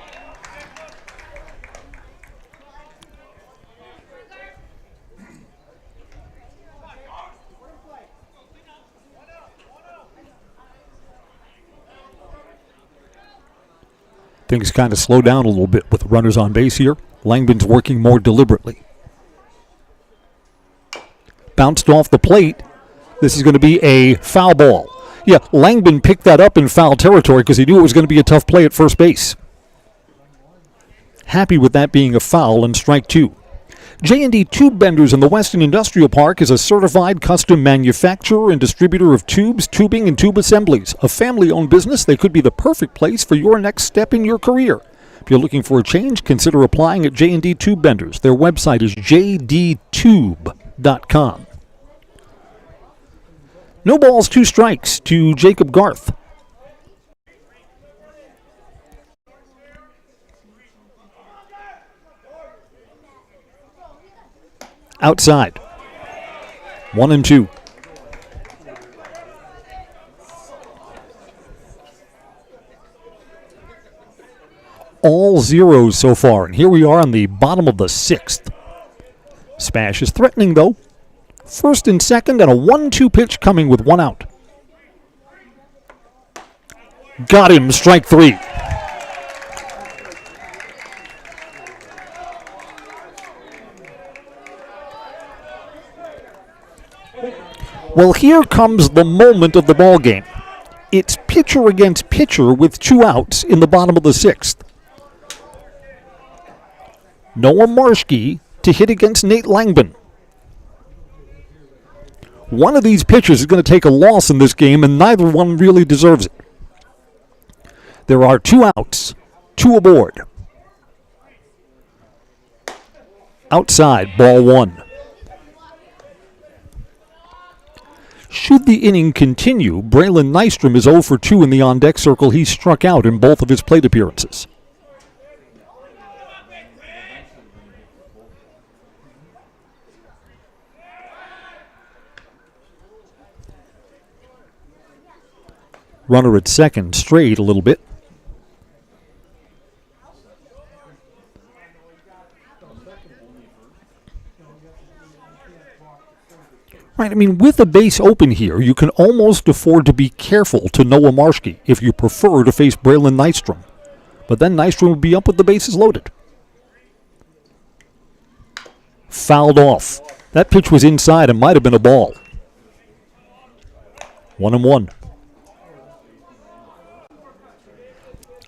[SPEAKER 1] Things kind of slow down a little bit with runners on base here. Langben's working more deliberately. Bounced off the plate. This is going to be a foul ball. Yeah, Langben picked that up in foul territory because he knew it was going to be a tough play at first base. Happy with that being a foul and strike two. J&D Tube Benders in the Weston Industrial Park is a certified custom manufacturer and distributor of tubes, tubing, and tube assemblies. A family-owned business, they could be the perfect place for your next step in your career. If you're looking for a change, consider applying at J&D Tube Benders. Their website is jdtube.com. No balls, 2 strikes to Jacob Garth. Outside. 1-2. All zeros so far, and here we are on the bottom of the 6th. Spash is threatening, though. First and second, and a 1-2 pitch coming with 1 out. Got him, strike 3. Well, here comes the moment of the ball game. It's pitcher against pitcher with 2 outs in the bottom of the 6th. Noah Marshke to hit against Nate Langben. One of these pitchers is going to take a loss in this game, and neither one really deserves it. There are 2 outs, 2 aboard. Outside, ball 1. Should the inning continue, Braylon Nystrom is 0 for 2 in the on-deck circle. He's struck out in both of his plate appearances. Runner at second, strayed a little bit. Right, I mean, with a base open here, you can almost afford to be careful to Noah Marshke if you prefer to face Braylon Nystrom. But then Nystrom would be up with the bases loaded. Fouled off. That pitch was inside and might have been a ball. 1-1.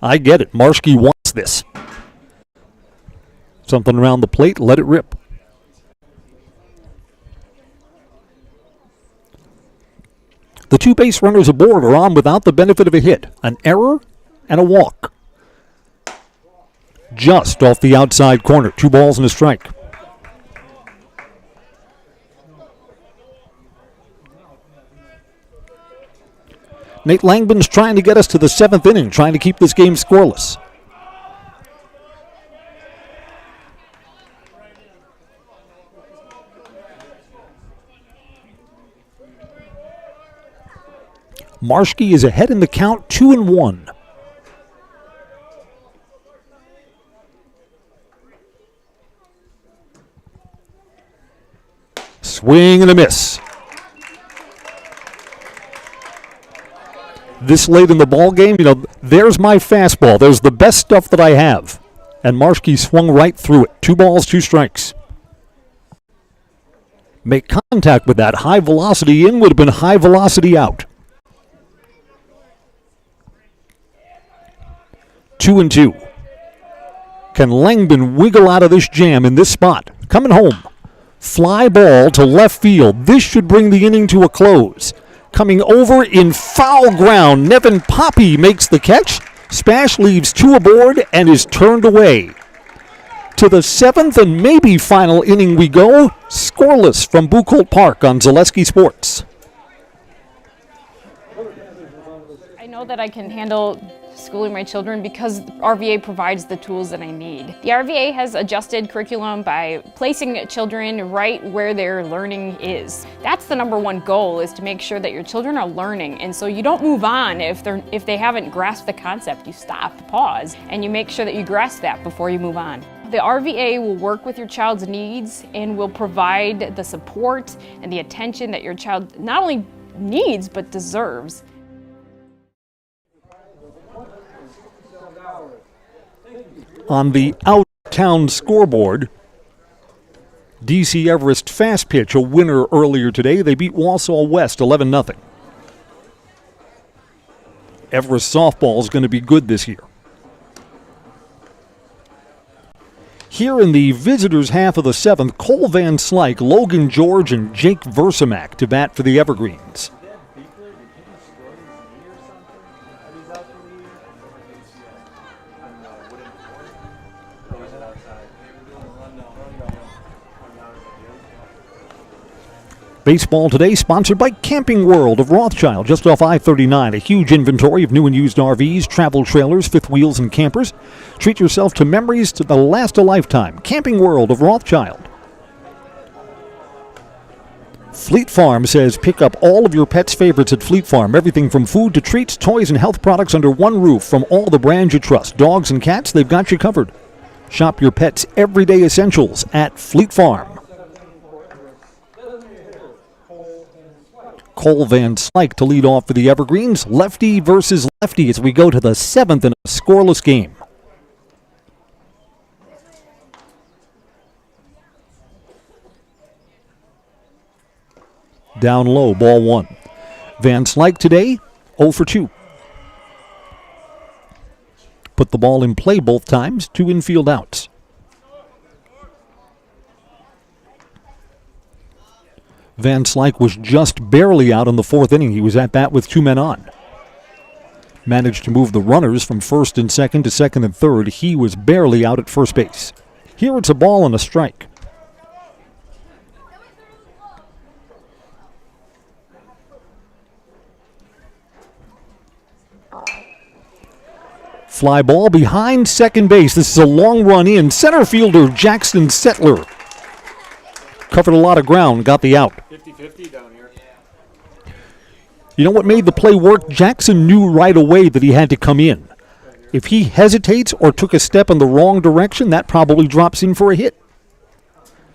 [SPEAKER 1] I get it. Marshke wants this. Something around the plate, let it rip. The 2 base runners aboard are on without the benefit of a hit. An error and a walk. Just off the outside corner. 2 balls and a strike. Nate Langben's trying to get us to the 7th inning, trying to keep this game scoreless. Marshke is ahead in the count, 2-1. Swing and a miss. This late in the ball game, there's my fastball. There's the best stuff that I have. And Marshke swung right through it. 2 balls, 2 strikes. Make contact with that. High velocity in would have been high velocity out. 2-2. Can Langben wiggle out of this jam in this spot? Coming home. Fly ball to left field. This should bring the inning to a close. Coming over in foul ground, Nevin Poppy makes the catch. Spash leaves 2 aboard and is turned away. To the 7th and maybe final inning we go. Scoreless from Buchholz Park on Zaleski Sports.
[SPEAKER 15] I know that I can handle schooling my children because RVA provides the tools that I need. The RVA has adjusted curriculum by placing children right where their learning is. That's the #1 goal, is to make sure that your children are learning, and so you don't move on if they haven't grasped the concept. You stop, pause, and you make sure that you grasp that before you move on. The RVA will work with your child's needs and will provide the support and the attention that your child not only needs but deserves.
[SPEAKER 1] On the out-of-town scoreboard, DC Everest fast pitch, a winner earlier today. They beat Wausau West 11-0. Everest softball is going to be good this year. Here in the visitors' half of the seventh, Cole Van Slyke, Logan George, and Jake Versamak to bat for the Evergreens. Baseball today sponsored by Camping World of Rothschild, just off I-39. A huge inventory of new and used RVs, travel trailers, fifth wheels, and campers. Treat yourself to memories that last a lifetime. Camping World of Rothschild. Fleet Farm says pick up all of your pet's favorites at Fleet Farm. Everything from food to treats, toys, and health products under one roof from all the brands you trust. Dogs and cats, they've got you covered. Shop your pet's everyday essentials at Fleet Farm. Cole Van Slyke to lead off for the Evergreens. Lefty versus lefty as we go to the seventh in a scoreless game. Down low, ball one. Van Slyke today, 0 for 2. Put the ball in play both times, 2 infield outs. Van Slyke was just barely out in the fourth inning. He was at bat with 2 men on. Managed to move the runners from first and second to second and third. He was barely out at first base. Here it's a ball and a strike. Fly ball behind second base. This is a long run in. Center fielder Jackson Settler covered a lot of ground, got the out.
[SPEAKER 16] 50-50 down here.
[SPEAKER 1] You know what made the play work? Jackson knew right away that he had to come in. If he hesitates or took a step in the wrong direction, that probably drops in for a hit.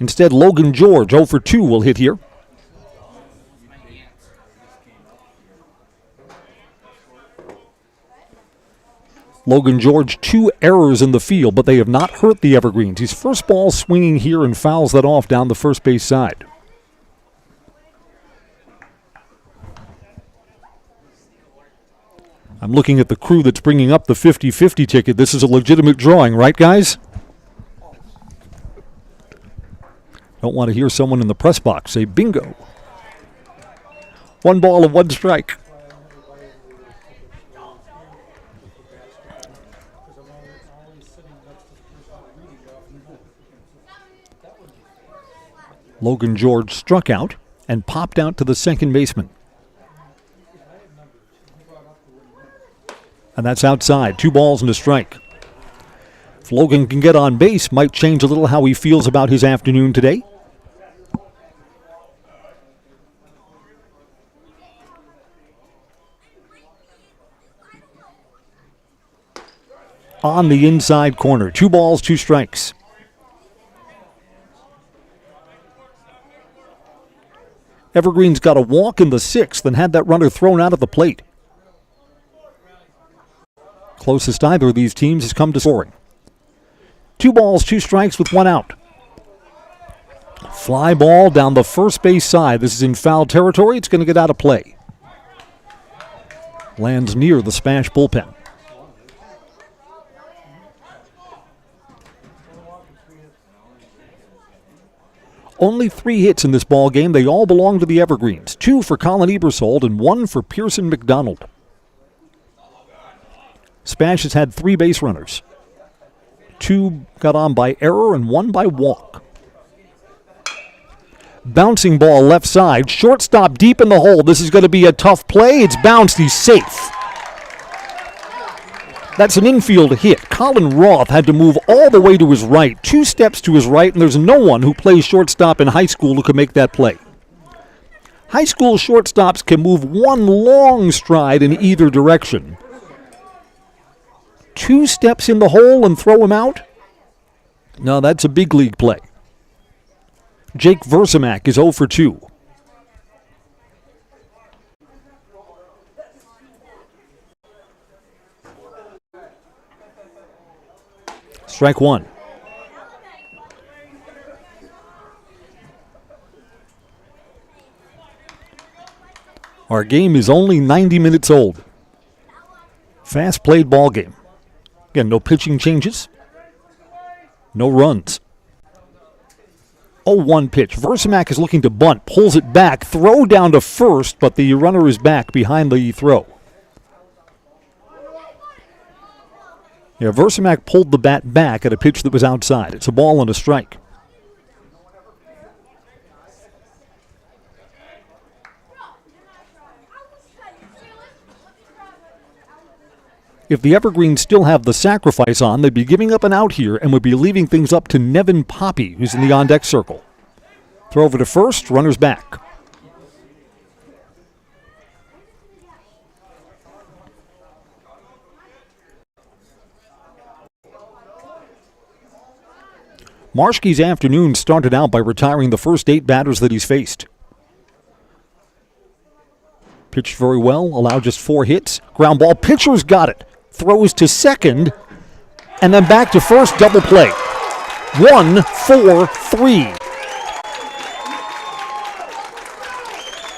[SPEAKER 1] Instead, Logan George, 0 for 2, will hit here. Logan George, 2 errors in the field, but they have not hurt the Evergreens. His first ball swinging here and fouls that off down the first base side. I'm looking at the crew that's bringing up the 50-50 ticket. This is a legitimate drawing, right, guys? Don't want to hear someone in the press box say bingo. 1 ball and 1 strike. Logan George struck out and popped out to the second baseman. And that's outside. 2 balls and a strike. If Logan can get on base, might change a little how he feels about his afternoon today. On the inside corner. 2 balls, 2 strikes. Evergreen's got a walk in the 6th and had that runner thrown out at the plate. Closest either of these teams has come to scoring. 2 balls, 2 strikes with 1 out. Fly ball down the first base side. This is in foul territory. It's going to get out of play. Lands near the SPASH bullpen. Only 3 hits in this ball game. They all belong to the Evergreens. 2 for Colin Ebersold and 1 for Pearson McDonald. SPASH has had 3 base runners. 2 got on by error and 1 by walk. Bouncing ball left side. Shortstop deep in the hole. This is going to be a tough play. It's bounced. He's safe. That's an infield hit. Colin Roth had to move all the way to his right, 2 steps to his right, and there's no one who plays shortstop in high school who could make that play. High school shortstops can move 1 long stride in either direction. 2 steps in the hole and throw him out? No, that's a big league play. Jake Versamak is 0 for 2. Strike one. Our game is only 90 minutes old. Fast played ball game. Again, no pitching changes. No runs. 0-1 pitch. Versamak is looking to bunt. Pulls it back. Throw down to first, but the runner is back behind the throw. Yeah, Versamak pulled the bat back at a pitch that was outside. It's a ball and a strike. If the Evergreens still have the sacrifice on, they'd be giving up an out here and would be leaving things up to Nevin Poppy, who's in the on-deck circle. Throw over to first, runner's back. Marshke's afternoon started out by retiring the first 8 batters that he's faced. Pitched very well, allowed just 4 hits. Ground ball, pitcher's got it. Throws to second, and then back to first, double play. 1-4-3.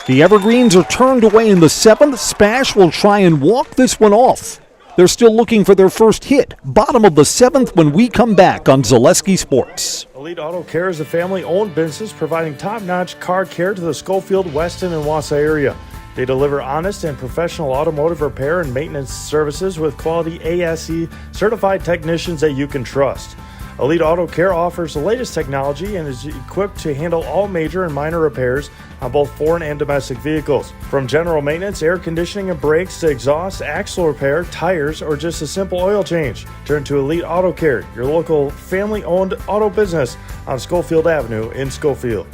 [SPEAKER 1] The Evergreens are turned away in the 7th. Spash will try and walk this one off. They're still looking for their first hit. Bottom of the 7th when we come back on Zaleski Sports.
[SPEAKER 8] Elite Auto Care is a family-owned business providing top-notch car care to the Schofield, Weston, and Wausau area. They deliver honest and professional automotive repair and maintenance services with quality ASE certified technicians that you can trust. Elite Auto Care offers the latest technology and is equipped to handle all major and minor repairs on both foreign and domestic vehicles. From general maintenance, air conditioning and brakes to exhaust, axle repair, tires, or just a simple oil change. Turn to Elite Auto Care, your local family-owned auto business on Schofield Avenue in Schofield.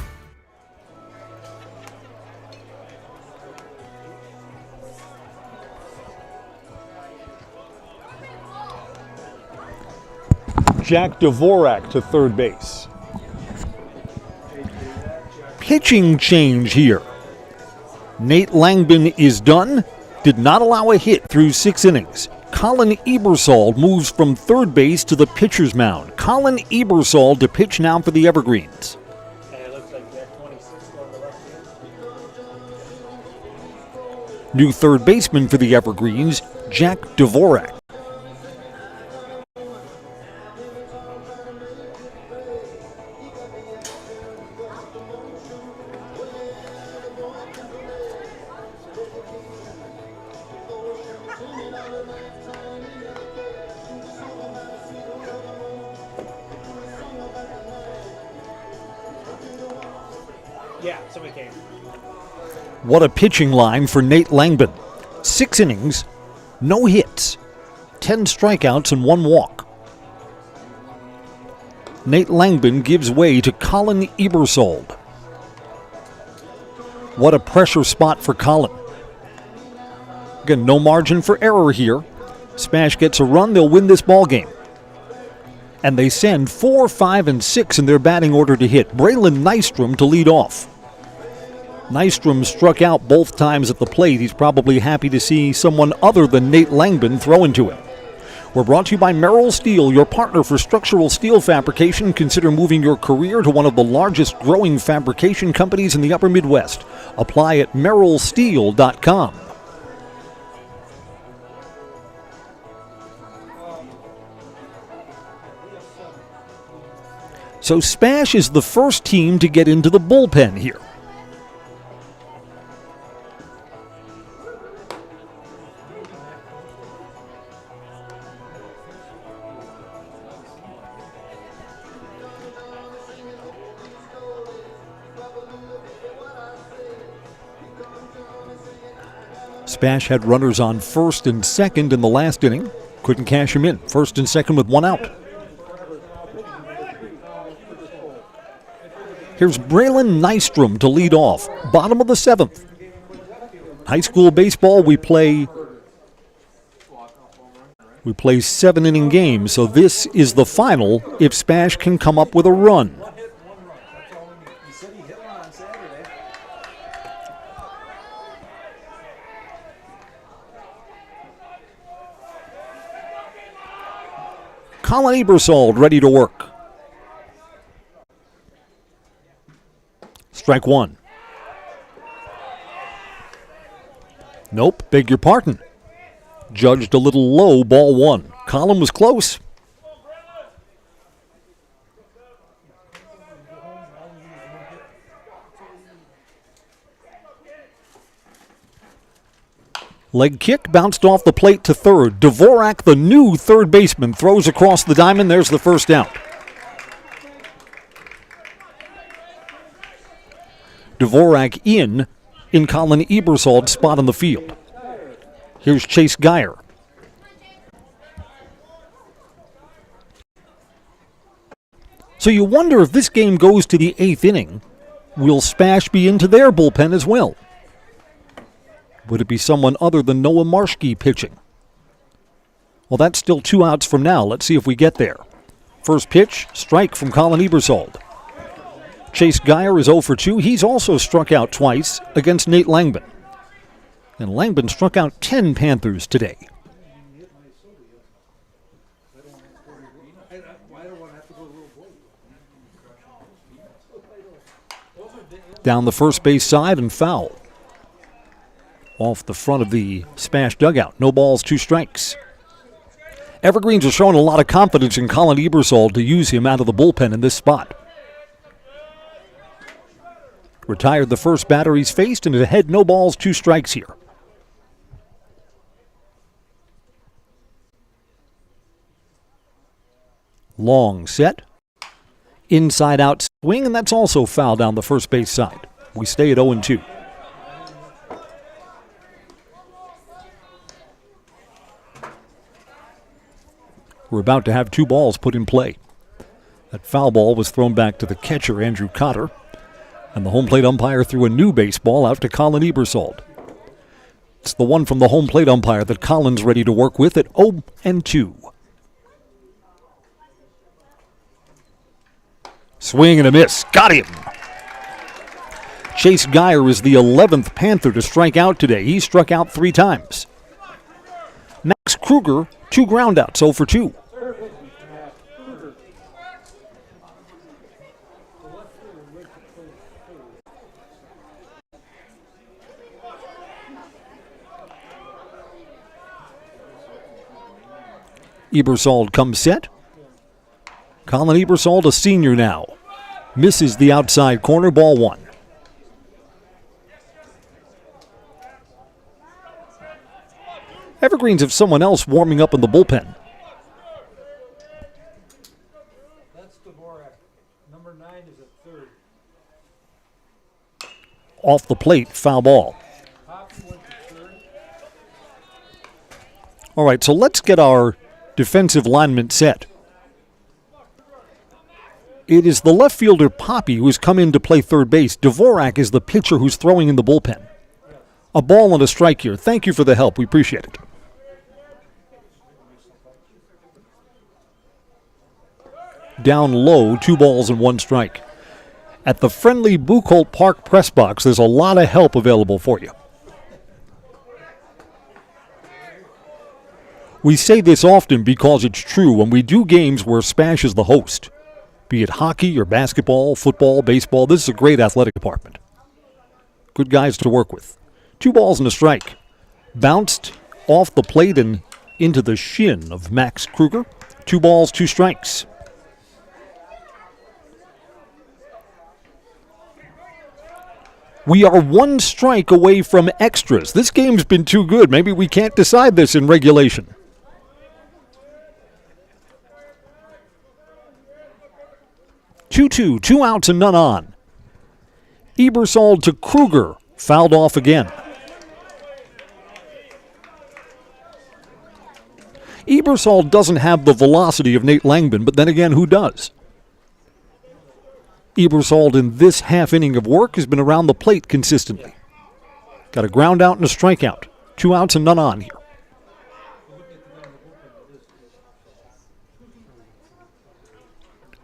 [SPEAKER 1] Jack Dvorak to third base. Pitching change here. Nate Langbin is done. Did not allow a hit through 6 innings. Colin Ebersol moves from third base to the pitcher's mound. Colin Ebersol to pitch now for the Evergreens. New third baseman for the Evergreens, Jack Dvorak. What a pitching line for Nate Langbin. 6 innings, no hits, 10 strikeouts and 1 walk. Nate Langbin gives way to Colin Ebersol. What a pressure spot for Colin. Again, no margin for error here. Spash gets a run, they'll win this ball game. And they send 4, 5, and 6 in their batting order to hit. Braylon Nystrom to lead off. Nystrom struck out both times at the plate. He's probably happy to see someone other than Nate Langbin throw into him. We're brought to you by Merrill Steel, your partner for structural steel fabrication. Consider moving your career to one of the largest growing fabrication companies in the upper Midwest. Apply at merrillsteel.com. So Spash is the first team to get into the bullpen here. Spash had runners on first and second in the last inning. Couldn't cash him in. First and second with 1 out. Here's Braylon Nystrom to lead off. Bottom of the 7th. High school baseball, we play 7-inning games, so this is the final if Spash can come up with a run. Colin Ebersold ready to work. Strike one. Nope, beg your pardon. Judged a little low, ball one. Colin was close. Leg kick bounced off the plate to third. Dvorak, the new third baseman, throws across the diamond. There's the first out. Dvorak in Colin Ebersold's spot on the field. Here's Chase Geyer. So you wonder if this game goes to the 8th inning, will SPASH be into their bullpen as well? Would it be someone other than Noah Marshke pitching? Well, that's still 2 outs from now. Let's see if we get there. First pitch, strike from Colin Ebersold. Chase Geyer is 0 for 2. He's also struck out twice against Nate Langman. And Langman struck out 10 Panthers today. Down the first base side and foul. Off the front of the SPASH dugout. No balls, 2 strikes. Evergreens are showing a lot of confidence in Colin Ebersold to use him out of the bullpen in this spot. Retired the first batter he's faced and is ahead, no balls, 2 strikes here. Long set. Inside out swing, and that's also foul down the first base side. We stay at 0-2. We're about to have 2 balls put in play. That foul ball was thrown back to the catcher, Andrew Cotter, and the home plate umpire threw a new baseball out to Colin Ebersold. It's the one from the home plate umpire that Colin's ready to work with at 0-2. Swing and a miss. Got him. Chase Geyer is the 11th Panther to strike out today. He struck out 3 times. Max Kruger, 2 groundouts, 0 for 2. Ebersold comes set. Colin Ebersold, a senior now. Misses the outside corner, ball 1. Evergreens have someone else warming up in the bullpen.
[SPEAKER 16] That's Dvorak. Number 9 is at third.
[SPEAKER 1] Off the plate, foul ball. All right, so let's get our defensive lineman set. It is the left fielder, Poppy, who has come in to play third base. Dvorak is the pitcher who's throwing in the bullpen. A ball and a strike here. Thank you for the help. We appreciate it. Down low, 2 balls and 1 strike. At the friendly Buchholz Park press box, there's a lot of help available for you. We say this often because it's true when we do games where SPASH is the host. Be it hockey or basketball, football, baseball, this is a great athletic department. Good guys to work with. 2 balls and a strike. Bounced off the plate and into the shin of Max Kruger. 2 balls, 2 strikes. We are 1 strike away from extras. This game's been too good. Maybe we can't decide this in regulation. Two outs and none on. Ebersold to Kruger. Fouled off again. Ebersold doesn't have the velocity of Nate Langman, but then again, who does? Ebersold in this half inning of work has been around the plate consistently. Got a ground out and a strikeout. 2 outs and none on here.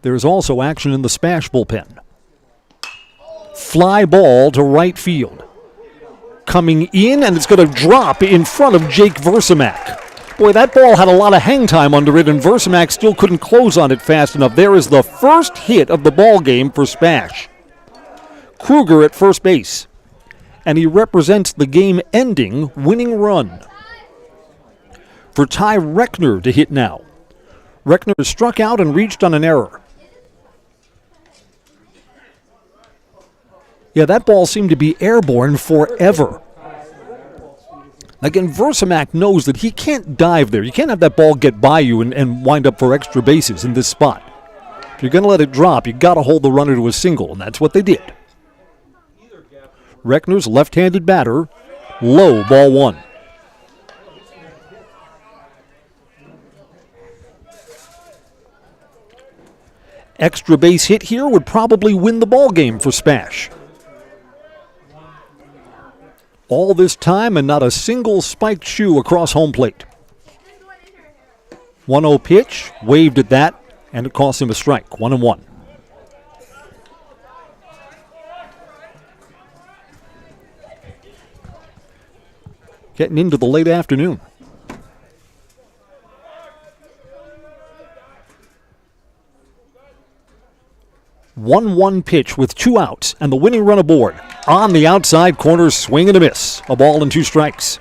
[SPEAKER 1] There is also action in the SPASH bullpen. Fly ball to right field. Coming in, and it's going to drop in front of Jake Versamak. Boy, that ball had a lot of hang time under it, and Versamac still couldn't close on it fast enough. There is the first hit of the ball game for SPASH. Kruger at first base, and he represents the game-ending winning run. For Ty Reckner to hit now. Reckner struck out and reached on an error. Yeah, that ball seemed to be airborne forever. Again, Versamac knows that he can't dive there. You can't have that ball get by you and wind up for extra bases in this spot. If you're going to let it drop, you got to hold the runner to a single, and that's what they did. Reckner's left-handed batter, low, ball one. Extra base hit here would probably win the ball game for SPASH. All this time and not a single spiked shoe across home plate. 1-0 pitch, waved at that, and it cost him a strike, 1-1. Getting into the late afternoon. 1-1 pitch with 2 outs and the winning run aboard. On the outside corner, swing and a miss. A ball and 2 strikes.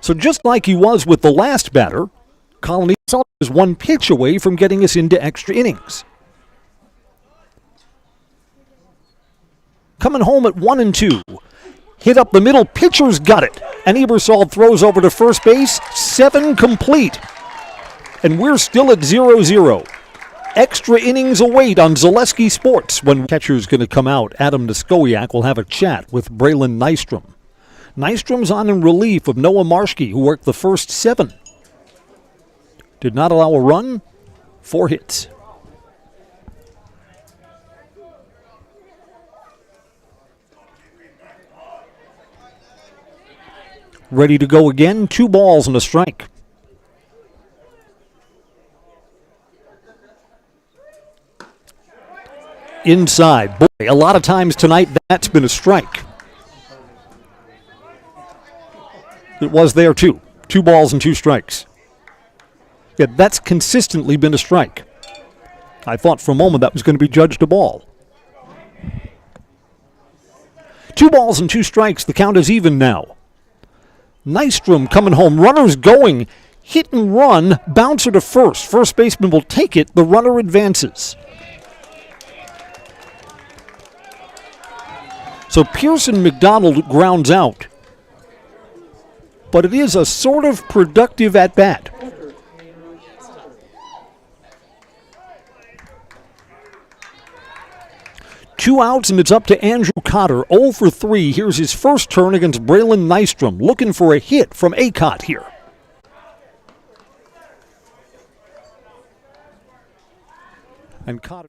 [SPEAKER 1] So just like he was with the last batter, Colin Ebersol is 1 pitch away from getting us into extra innings. Coming home at 1-2. Hit up the middle, pitcher's got it. And Ebersol throws over to first base, 7 complete. And we're still at 0-0. Extra innings await on Zaleski Sports. When catcher's going to come out, Adam Niskowiak will have a chat with Braylon Nystrom. Nystrom's on in relief of Noah Marshke, who worked the first 7. Did not allow a run, 4 hits. Ready to go again, 2 balls and a strike. Inside, boy, a lot of times tonight that's been a strike. It was there too. 2 balls and 2 strikes. Yeah, that's consistently been a strike. I thought for a moment that was going to be judged a ball. 2 balls and 2 strikes, the count is even now. Nystrom coming home, runners going, hit and run, bouncer to first. First baseman will take it, the runner advances. So Pearson McDonald grounds out. But it is a sort of productive at-bat. Two outs, and it's up to Andrew Cotter, 0 for 3. Here's his first turn against Braylon Nystrom, looking for a hit from Acott here. And Cotter.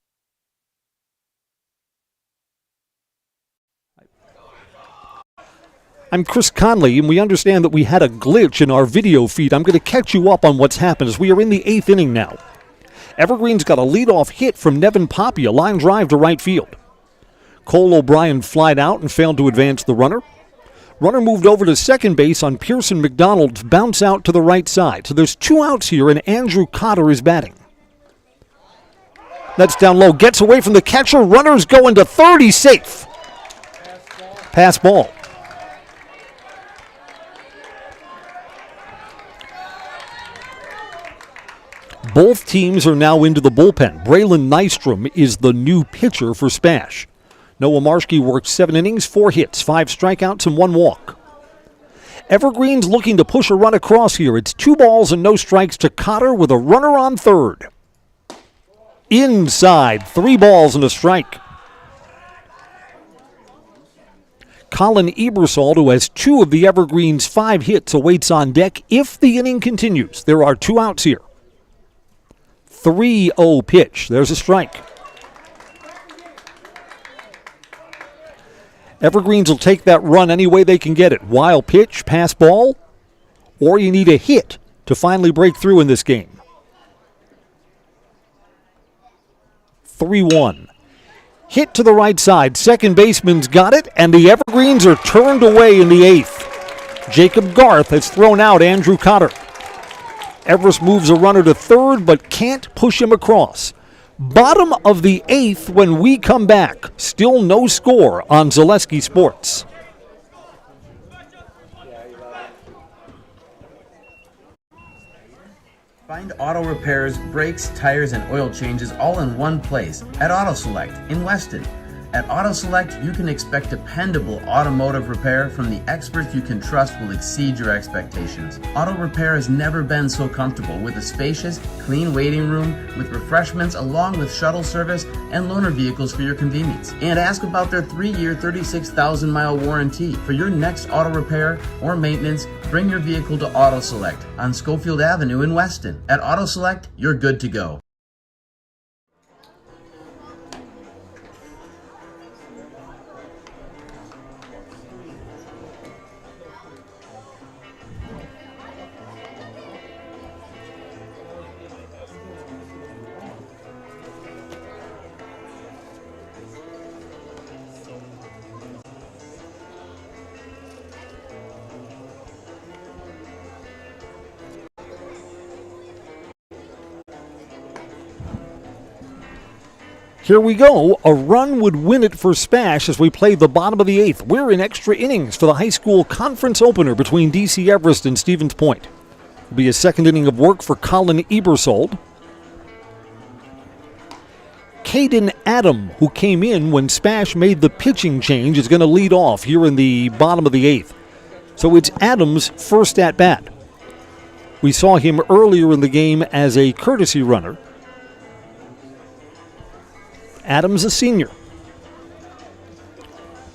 [SPEAKER 1] I'm Chris Conley, and we understand that we had a glitch in our video feed. I'm going to catch you up on what's happened as we are in the 8th inning now. Evergreen's got a leadoff hit from Nevin Poppy, a line drive to right field. Cole O'Brien flied out and failed to advance the runner. Runner moved over to second base on Pearson McDonald's bounce out to the right side. So there's 2 outs here, and Andrew Cotter is batting. That's down low, gets away from the catcher. Runners go into third, he's safe. Pass ball. Both teams are now into the bullpen. Braylon Nystrom is the new pitcher for SPASH. Noah Marshke worked 7 innings, 4 hits, 5 strikeouts, and 1 walk. Evergreen's looking to push a run across here. It's 2 balls and no strikes to Cotter with a runner on third. Inside, 3 balls and a strike. Colin Ebersol, who has 2 of the Evergreen's 5 hits, awaits on deck if the inning continues. There are 2 outs here. 3-0 pitch. There's a strike. Evergreens will take that run any way they can get it. Wild pitch, pass ball, or you need a hit to finally break through in this game. 3-1. Hit to the right side. Second baseman's got it, and the Evergreens are turned away in the 8th. Jacob Garth has thrown out Andrew Cotter. Everest moves a runner to third, but can't push him across. Bottom of the 8th when we come back. Still no score on Zaleski Sports.
[SPEAKER 17] Find auto repairs, brakes, tires, and oil changes all in one place at Auto Select in Weston. At Auto Select, you can expect dependable automotive repair from the experts you can trust will exceed your expectations. Auto repair has never been so comfortable with a spacious, clean waiting room with refreshments along with shuttle service and loaner vehicles for your convenience. And ask about their 3-year, 36,000-mile warranty. For your next auto repair or maintenance, bring your vehicle to Auto Select on Schofield Avenue in Weston. At Auto Select, you're good to go.
[SPEAKER 1] Here we go. A run would win it for SPASH as we play the bottom of the 8th. We're in extra innings for the high school conference opener between DC Everest and Stevens Point. It'll be a second inning of work for Colin Ebersold. Caden Adam, who came in when SPASH made the pitching change, is going to lead off here in the bottom of the 8th. So it's Adams' first at-bat. We saw him earlier in the game as a courtesy runner. Adams, a senior.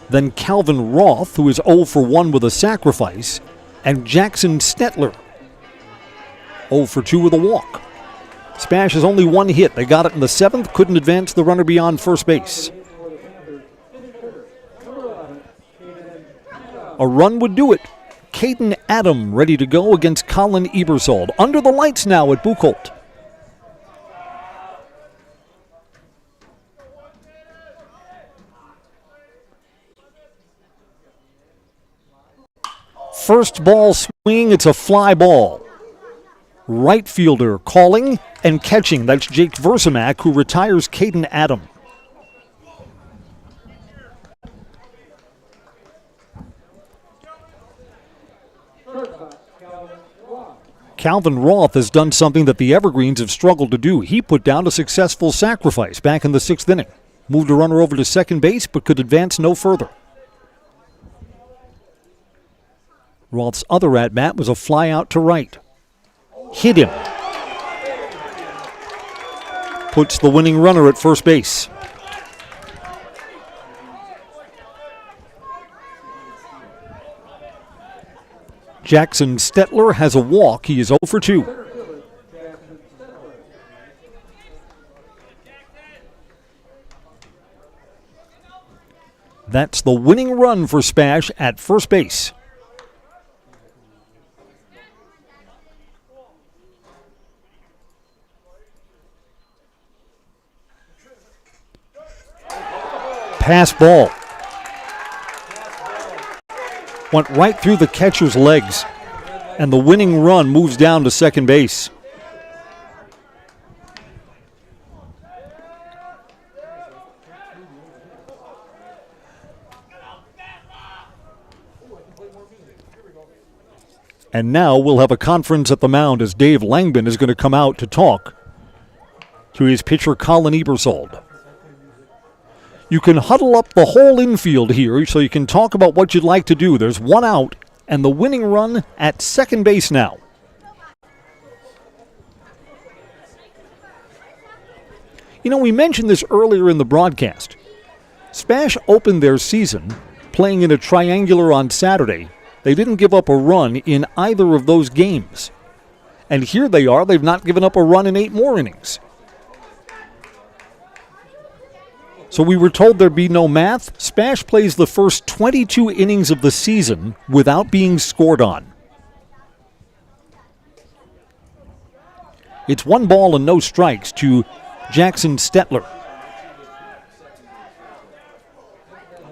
[SPEAKER 1] Then Calvin Roth, who is 0 for 1 with a sacrifice, and Jackson Stetler, 0 for 2 with a walk. SPASH has only one hit. They got it in the 7th, couldn't advance the runner beyond first base. A run would do it. Caden Adam ready to go against Colin Ebersold. Under the lights now at Buchholz. First ball swing, it's a fly ball. Right fielder calling and catching. That's Jake Versamak, who retires Caden Adam. Calvin Roth has done something that the Evergreens have struggled to do. He put down a successful sacrifice back in the 6th inning. Moved a runner over to second base, but could advance no further. Roth's other at-bat was a fly out to right. Hit him. Puts the winning runner at first base. Jackson Stetler has a walk. He is 0 for 2. That's the winning run for SPASH at first base. Pass ball. Went right through the catcher's legs, and the winning run moves down to second base. And now we'll have a conference at the mound as Dave Langbin is going to come out to talk to his pitcher Colin Ebersold. You can huddle up the whole infield here so you can talk about what you'd like to do. There's one out and the winning run at second base now. You know, we mentioned this earlier in the broadcast. SPASH opened their season playing in a triangular on Saturday. They didn't give up a run in either of those games. And here they are. They've not given up a run in 8 more innings. So we were told there'd be no math. SPASH plays the first 22 innings of the season without being scored on. It's 1 ball and no strikes to Jackson Stetler.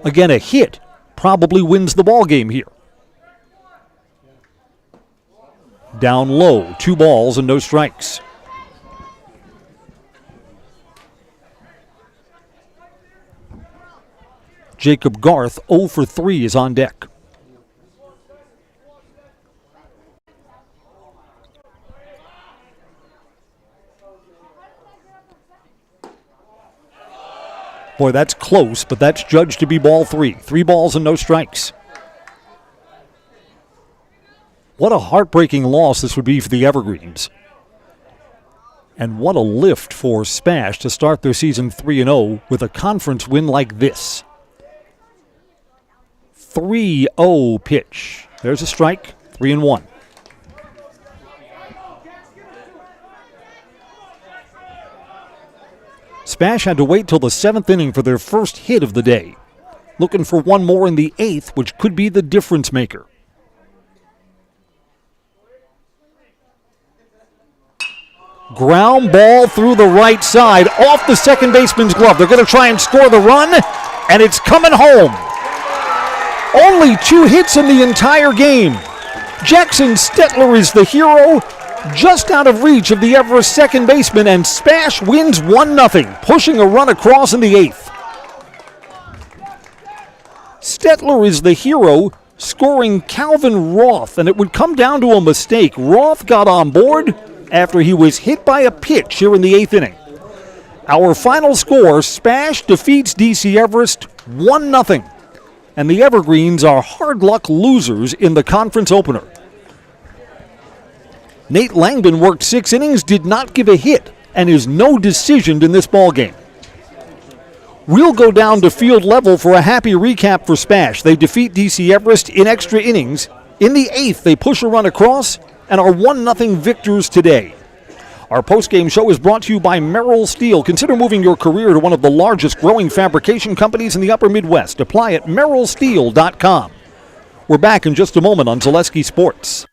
[SPEAKER 1] Again, a hit probably wins the ball game here. Down low, 2 balls and no strikes. Jacob Garth, 0 for 3, is on deck. Boy, that's close, but that's judged to be ball 3. 3 balls and no strikes. What a heartbreaking loss this would be for the Evergreens. And what a lift for SPASH to start their season 3-0 with a conference win like this. 3-0 pitch. There's a strike, 3-1. SPASH had to wait till the 7th inning for their first hit of the day. Looking for one more in the 8th, which could be the difference maker. Ground ball through the right side, off the second baseman's glove. They're going to try and score the run, and it's coming home. Only 2 hits in the entire game. Jackson Stetler is the hero, just out of reach of the Everest second baseman, and SPASH wins 1-0, pushing a run across in the 8th. Stetler is the hero, scoring Calvin Roth, and it would come down to a mistake. Roth got on board after he was hit by a pitch here in the 8th inning. Our final score, SPASH defeats DC Everest 1-0. And the Evergreens are hard luck losers in the conference opener. Nate Langdon worked 6 innings, did not give a hit, and is no decisioned in this ballgame. We'll go down to field level for a happy recap for SPASH. They defeat DC Everest in extra innings. In the 8th, they push a run across and are 1-0 victors today. Our postgame show is brought to you by Merrill Steel. Consider moving your career to one of the largest growing fabrication companies in the upper Midwest. Apply at merrillsteel.com. We're back in just a moment on Zaleski Sports.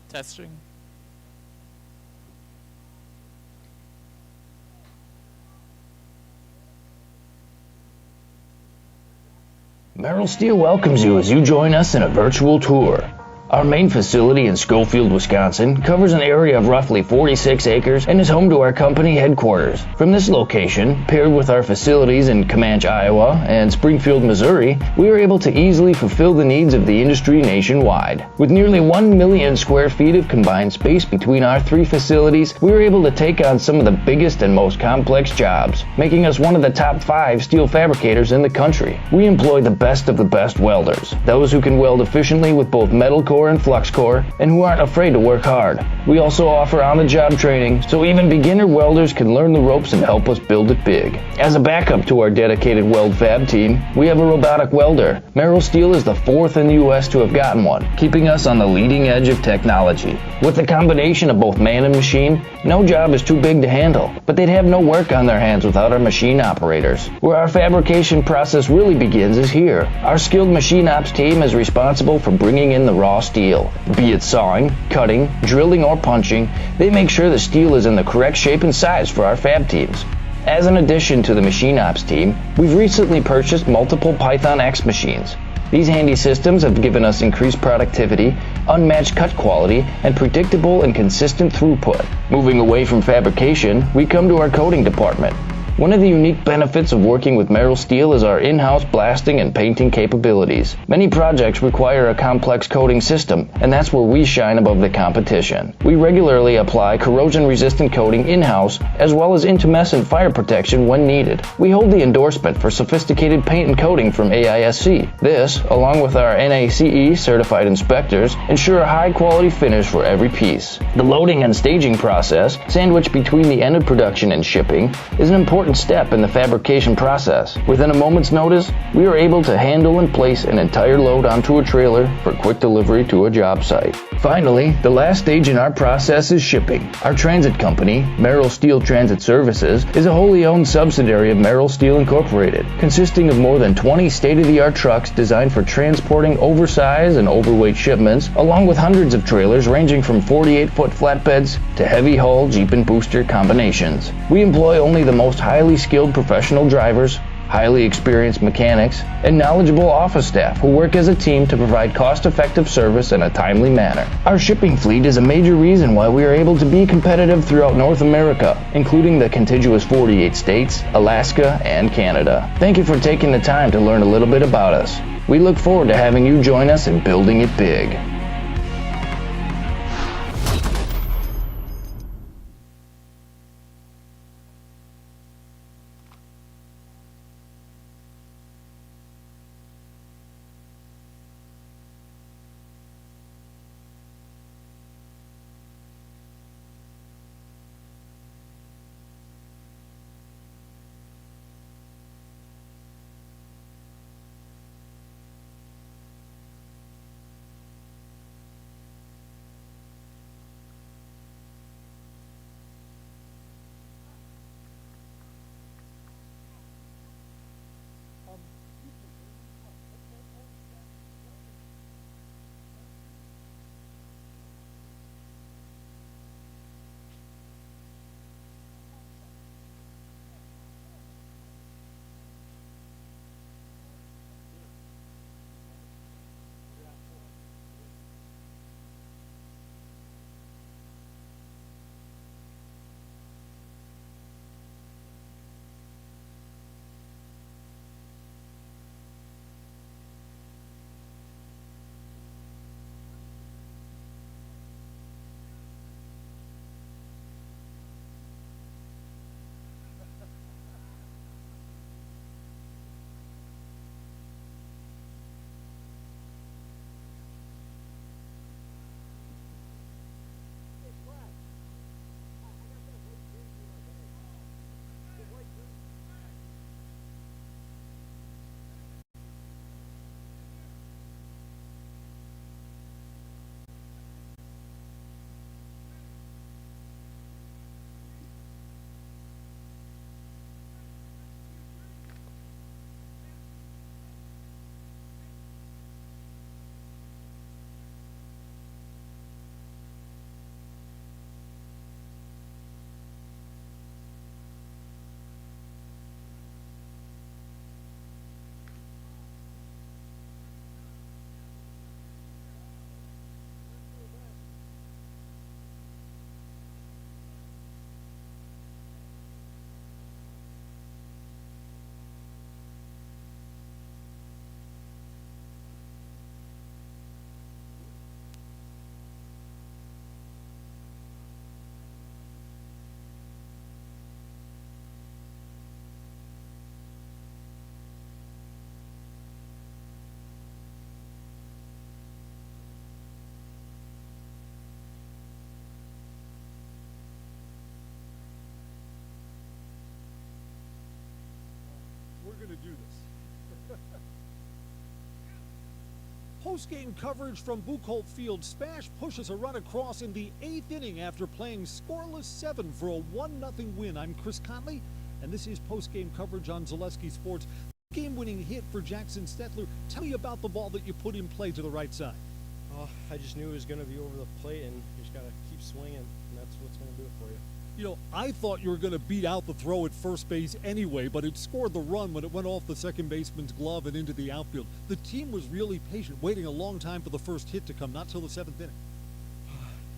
[SPEAKER 2] Testing.
[SPEAKER 18] Merrill Steel welcomes you as you join us in a virtual tour. Our main facility in Schofield, Wisconsin covers an area of roughly 46 acres and is home to our company headquarters. From this location, paired with our facilities in Comanche, Iowa and Springfield, Missouri, we are able to easily fulfill the needs of the industry nationwide. With nearly 1 million square feet of combined space between our 3 facilities, we are able to take on some of the biggest and most complex jobs, making us one of the top 5 steel fabricators in the country. We employ the best of the best welders, those who can weld efficiently with both metal core and flux core, and who aren't afraid to work hard. We also offer on-the-job training, so even beginner welders can learn the ropes and help us build it big. As a backup to our dedicated weld fab team, we have a robotic welder. Merrill Steel is the 4th in the U.S. to have gotten one, keeping us on the leading edge of technology. With the combination of both man and machine, no job is too big to handle, but they'd have no work on their hands without our machine operators. Where our fabrication process really begins is here. Our skilled machine ops team is responsible for bringing in the raw steel. Be it sawing, cutting, drilling, or punching, they make sure the steel is in the correct shape and size for our fab teams. As an addition to the machine ops team, we've recently purchased multiple Python X machines. These handy systems have given us increased productivity, unmatched cut quality, and predictable and consistent throughput. Moving away from fabrication, we come to our coating department. One of the unique benefits of working with Merrill Steel is our in-house blasting and painting capabilities. Many projects require a complex coating system, and that's where we shine above the competition. We regularly apply corrosion-resistant coating in-house, as well as intumescent fire protection when needed. We hold the endorsement for sophisticated paint and coating from AISC. This, along with our NACE certified inspectors, ensure a high-quality finish for every piece. The loading and staging process, sandwiched between the end of production and shipping, is an important important step in the fabrication process. Within a moment's notice, we are able to handle and place an entire load onto a trailer for quick delivery to a job site. Finally, the last stage in our process is shipping. Our transit company, Merrill Steel Transit Services, is a wholly owned subsidiary of Merrill Steel Incorporated, consisting of more than 20 state-of-the-art trucks designed for transporting oversized and overweight shipments, along with hundreds of trailers ranging from 48-foot flatbeds to heavy-haul Jeep and booster combinations. We employ only the most highly skilled professional drivers, highly experienced mechanics, and knowledgeable office staff who work as a team to provide cost-effective service in a timely manner. Our shipping fleet is a major reason why we are able to be competitive throughout North America, including the contiguous 48 states, Alaska, and Canada. Thank you for taking the time to learn a little bit about us. We look forward to having you join us in building it big.
[SPEAKER 1] We're going to do this. Post-game coverage from Buchholz Field. SPASH pushes a run across in the 8th inning after playing scoreless 7 for a 1-0 win. I'm Chris Conley, and this is post-game coverage on Zaleski Sports. Game-winning hit for Jackson Stetler. Tell me about the ball that you put in play to the right side.
[SPEAKER 19] I just knew it was going to be over the plate, and you just got to keep swinging, and that's what's going to do it for you.
[SPEAKER 1] You know, I thought you were going to beat out the throw at first base anyway, but it scored the run when it went off the second baseman's glove and into the outfield. The team was really patient, waiting a long time for the first hit to come, not till the 7th inning.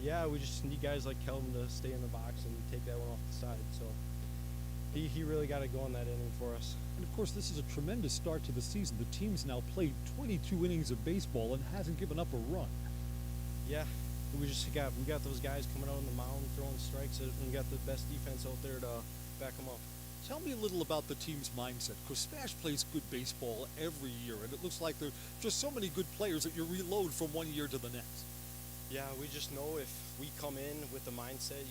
[SPEAKER 19] Yeah, we just need guys like Kelvin to stay in the box and take that one off the side. So he really got to go in that inning for us.
[SPEAKER 1] And of course, this is a tremendous start to the season. The team's now played 22 innings of baseball and hasn't given up a run.
[SPEAKER 19] Yeah. We got those guys coming out on the mound throwing strikes, and we got the best defense out there to back them up.
[SPEAKER 1] Tell me a little about the team's mindset, because SPASH plays good baseball every year, and it looks like there are just so many good players that you reload from one year to the next.
[SPEAKER 19] Yeah, we just know if we come in with the mindset,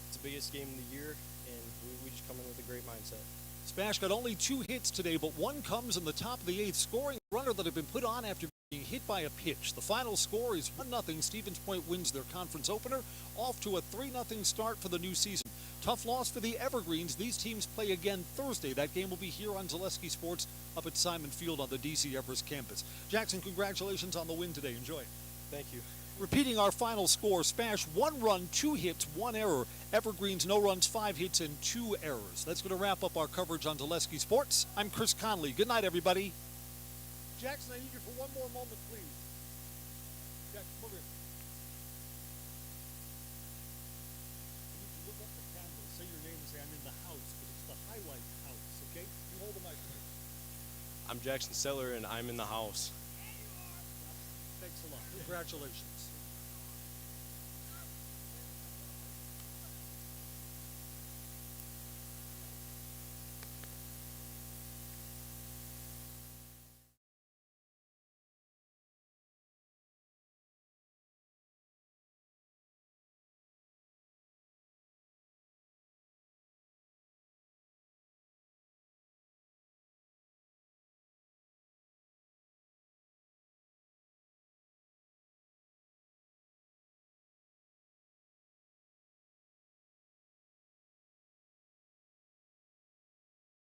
[SPEAKER 19] it's the biggest game of the year, and we just come in with a great mindset.
[SPEAKER 1] SPASH got only 2 hits today, but one comes in the top of the 8th, scoring a runner that had been put on after being hit by a pitch. The final score is 1-0. Stevens Point wins their conference opener, off to a 3-0 start for the new season. Tough loss for the Evergreens. These teams play again Thursday. That game will be here on Zaleski Sports up at Simon Field on the DC Everest campus. Jackson, congratulations on the win today. Enjoy.
[SPEAKER 19] Thank you.
[SPEAKER 1] Repeating our final score, SPASH 1 run, 2 hits, 1 error. Evergreens no runs, 5 hits, and 2 errors. That's going to wrap up our coverage on Zaleski Sports. I'm Chris Conley. Good night, everybody. Jackson, I need you for one more moment, please. Jackson, come over here. I need to look up the camera, say your name, and say I'm in the house, but it's the highlight house, okay? You hold the microphone.
[SPEAKER 19] I'm Jackson Seller, and I'm in the house.
[SPEAKER 1] Thanks a lot. Congratulations.